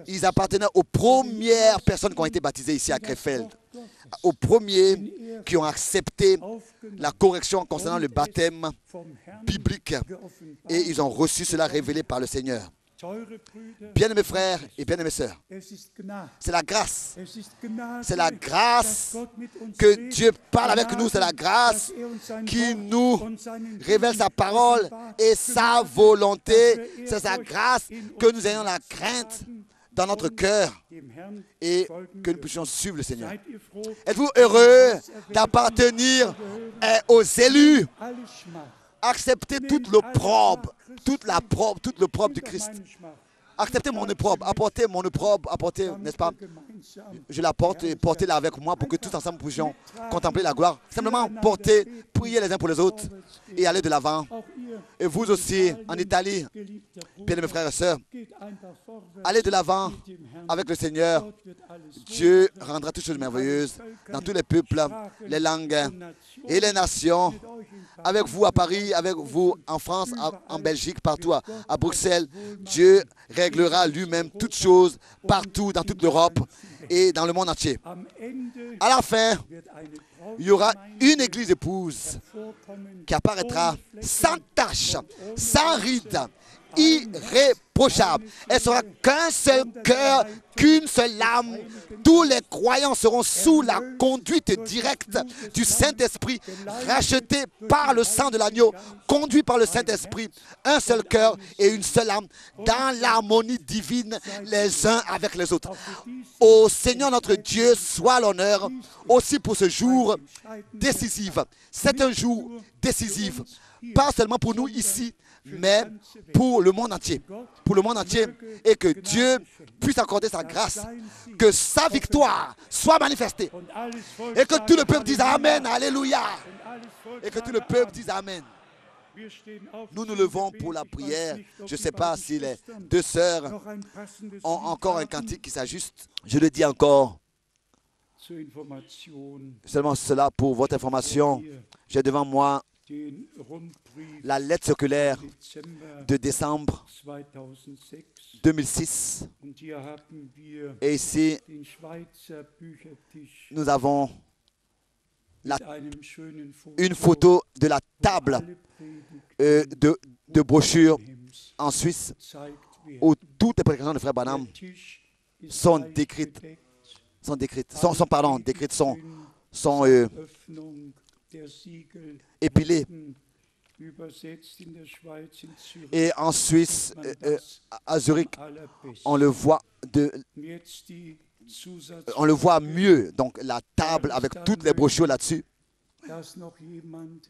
Ils appartenaient aux premières personnes qui ont été baptisées ici à Krefeld, aux premiers qui ont accepté la correction concernant le baptême biblique et ils ont reçu cela révélé par le Seigneur. Bien-aimés frères et bien-aimées sœurs, c'est la grâce. C'est la grâce que Dieu parle avec nous. C'est la grâce qui nous révèle sa parole et sa volonté. C'est sa grâce que nous ayons la crainte dans notre cœur et que nous puissions suivre le Seigneur. Êtes-vous heureux d'appartenir aux élus? Acceptez toute l'opprobre, tout l'opprobre du Christ. Acceptez mon opprobre, apportez mon opprobre, apportez, n'est-ce pas? Je l'apporte et portez-la avec moi pour que tous ensemble nous puissions contempler la gloire. Simplement portez, priez les uns pour les autres et allez de l'avant. Et vous aussi, en Italie, bien mes frères et sœurs, allez de l'avant avec le Seigneur. Dieu rendra toutes choses merveilleuses dans tous les peuples, les langues et les nations. Avec vous à Paris, avec vous en France, en Belgique, partout à Bruxelles, Dieu réglera lui-même toutes choses partout dans toute l'Europe et dans le monde entier. À la fin, il y aura une église épouse qui apparaîtra sans tache, sans ride, irréprochable. Elle sera qu'un seul cœur, qu'une seule âme. Tous les croyants seront sous la conduite directe du Saint-Esprit, rachetés par le sang de l'agneau, conduits par le Saint-Esprit, un seul cœur et une seule âme, dans l'harmonie divine les uns avec les autres. Au Seigneur notre Dieu soit l'honneur aussi pour ce jour décisif. C'est un jour décisif, pas seulement pour nous ici, mais pour le monde entier. Pour le monde entier. Et que Dieu puisse accorder sa grâce. Que sa victoire soit manifestée. Et que tout le peuple dise Amen, Alléluia. Et que tout le peuple dise Amen. Nous nous levons pour la prière. Je ne sais pas si les deux sœurs ont encore un cantique qui s'ajuste. Je le dis encore. Seulement cela pour votre information. J'ai devant moi la lettre circulaire de décembre 2006. Et ici, nous avons une photo de la table de brochure en Suisse où toutes les prédications de Frère Branham sont décrites, sont épilées. Et en Suisse, à Zurich, on le voit mieux. Donc la table avec toutes les brochures là-dessus.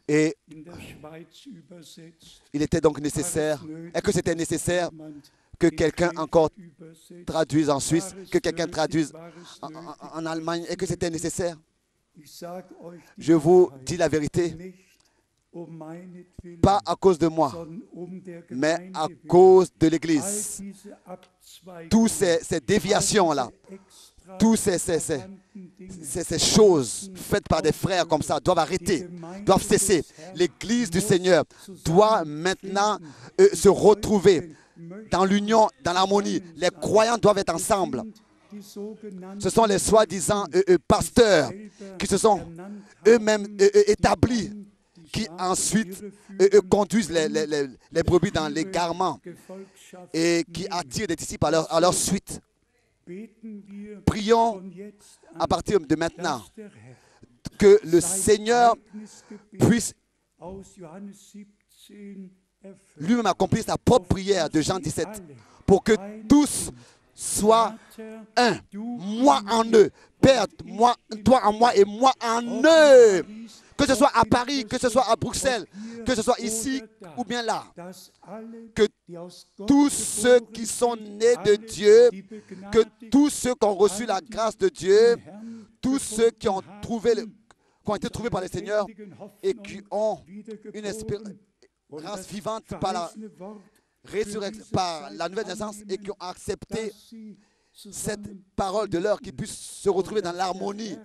Et il était donc nécessaire, et que c'était nécessaire que quelqu'un encore traduise en Suisse, que quelqu'un traduise en Allemagne, et que c'était nécessaire. Je vous dis la vérité, pas à cause de moi, mais à cause de l'Église. Toutes ces déviations-là, toutes ces choses faites par des frères comme ça doivent arrêter, doivent cesser. L'Église du Seigneur doit maintenant se retrouver dans l'union, dans l'harmonie. Les croyants doivent être ensemble. Ce sont les soi-disant pasteurs qui se sont eux-mêmes établis, qui ensuite conduisent les brebis dans l'égarement et qui attirent des disciples à leur suite. Prions à partir de maintenant que le Seigneur puisse lui-même accomplir sa propre prière de Jean 17 pour que tous soient un. Moi en eux. Père, moi, toi en moi et moi en eux. Que ce soit à Paris, que ce soit à Bruxelles, que ce soit ici ou bien là. Que tous ceux qui sont nés de Dieu, que tous ceux qui ont reçu la grâce de Dieu, tous ceux qui ont été trouvés par le Seigneur et qui ont une espérance vivante par la résurrection, par la nouvelle naissance et qui ont accepté cette parole de l'heure, qui puissent se retrouver dans l'harmonie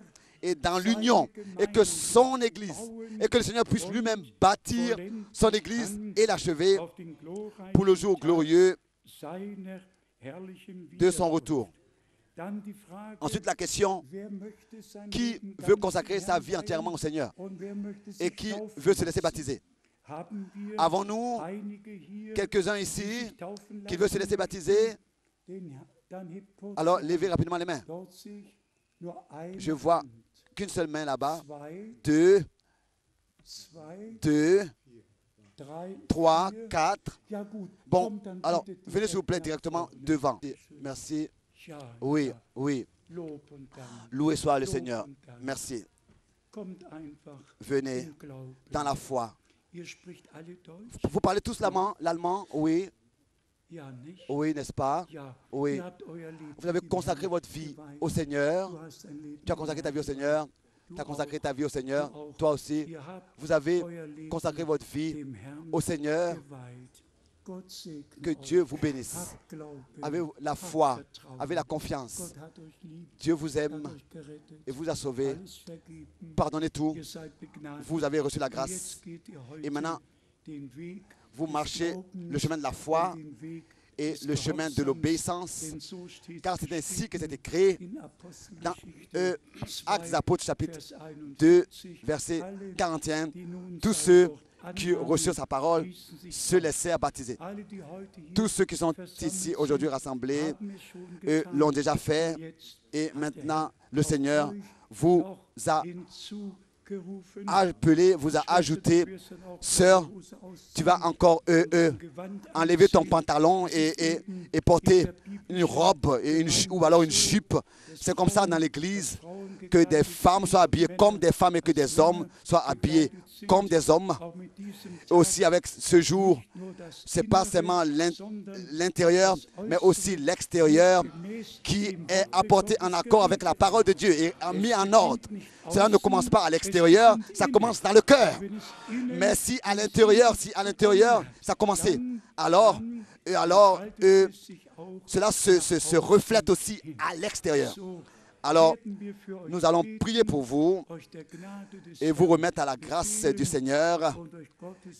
et dans l'union, et que son Église, et que le Seigneur puisse lui-même bâtir son Église et l'achever pour le jour glorieux de son retour. Ensuite, la question, qui veut consacrer sa vie entièrement au Seigneur et qui veut se laisser baptiser? Avons-nous quelques-uns ici qui veulent se laisser baptiser? Alors, levez rapidement les mains. Je vois qu'une seule main là-bas. 2, 3, 4. Bon, alors, venez s'il vous plaît directement devant. Merci. Oui, oui. Loué soit le Seigneur. Merci. Venez dans la foi. Vous parlez tous l'allemand? Oui. Oui, n'est-ce pas? Oui. Vous avez consacré votre vie au Seigneur. Tu as consacré ta vie au Seigneur. Tu as consacré ta vie au Seigneur. Toi aussi. Vous avez consacré votre vie au Seigneur. Que Dieu vous bénisse. Avec la foi, avec la confiance. Dieu vous aime et vous a sauvé. Pardonnez tout. Vous avez reçu la grâce. Et maintenant, vous marchez le chemin de la foi et le chemin de l'obéissance, car c'est ainsi que c'est écrit dans Actes des Apôtres, chapitre 2, verset 41. Tous ceux qui reçurent sa parole se laissèrent baptiser. Tous ceux qui sont ici aujourd'hui rassemblés, eux l'ont déjà fait, et maintenant le Seigneur vous a appelé, vous a ajouté. Sœur, tu vas encore enlever ton pantalon et porter une robe ou alors une jupe. C'est comme ça dans l'église, que des femmes soient habillées comme des femmes et que des hommes soient habillés comme des hommes. Aussi avec ce jour, ce n'est pas seulement l'intérieur, mais aussi l'extérieur qui est apporté en accord avec la parole de Dieu et mis en ordre. Cela ne commence pas à l'extérieur, ça commence dans le cœur. Mais si à l'intérieur, ça a commencé, alors cela se reflète aussi à l'extérieur. Alors, nous allons prier pour vous et vous remettre à la grâce du Seigneur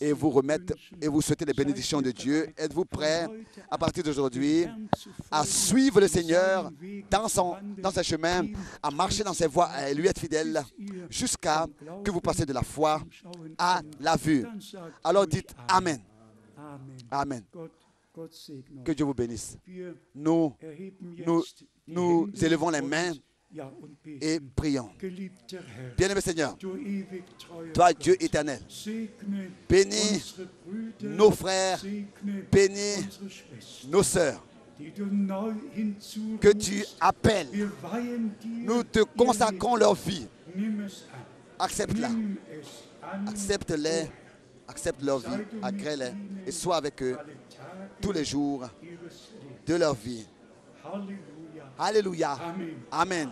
et vous souhaiter les bénédictions de Dieu. Êtes-vous prêts, à partir d'aujourd'hui, à suivre le Seigneur dans ses chemins, à marcher dans ses voies, à lui être fidèle, jusqu'à que vous passiez de la foi à la vue? Alors dites Amen. Amen. Que Dieu vous bénisse. Nous élevons les mains et prions. Bien-aimé Seigneur, toi Dieu éternel, bénis nos frères, bénis nos sœurs que tu appelles. Nous te consacrons leur vie. Accepte-la. Accepte-les. Accepte leur vie. Agrée-les et sois avec eux tous les jours de leur vie. Alléluia. Amen.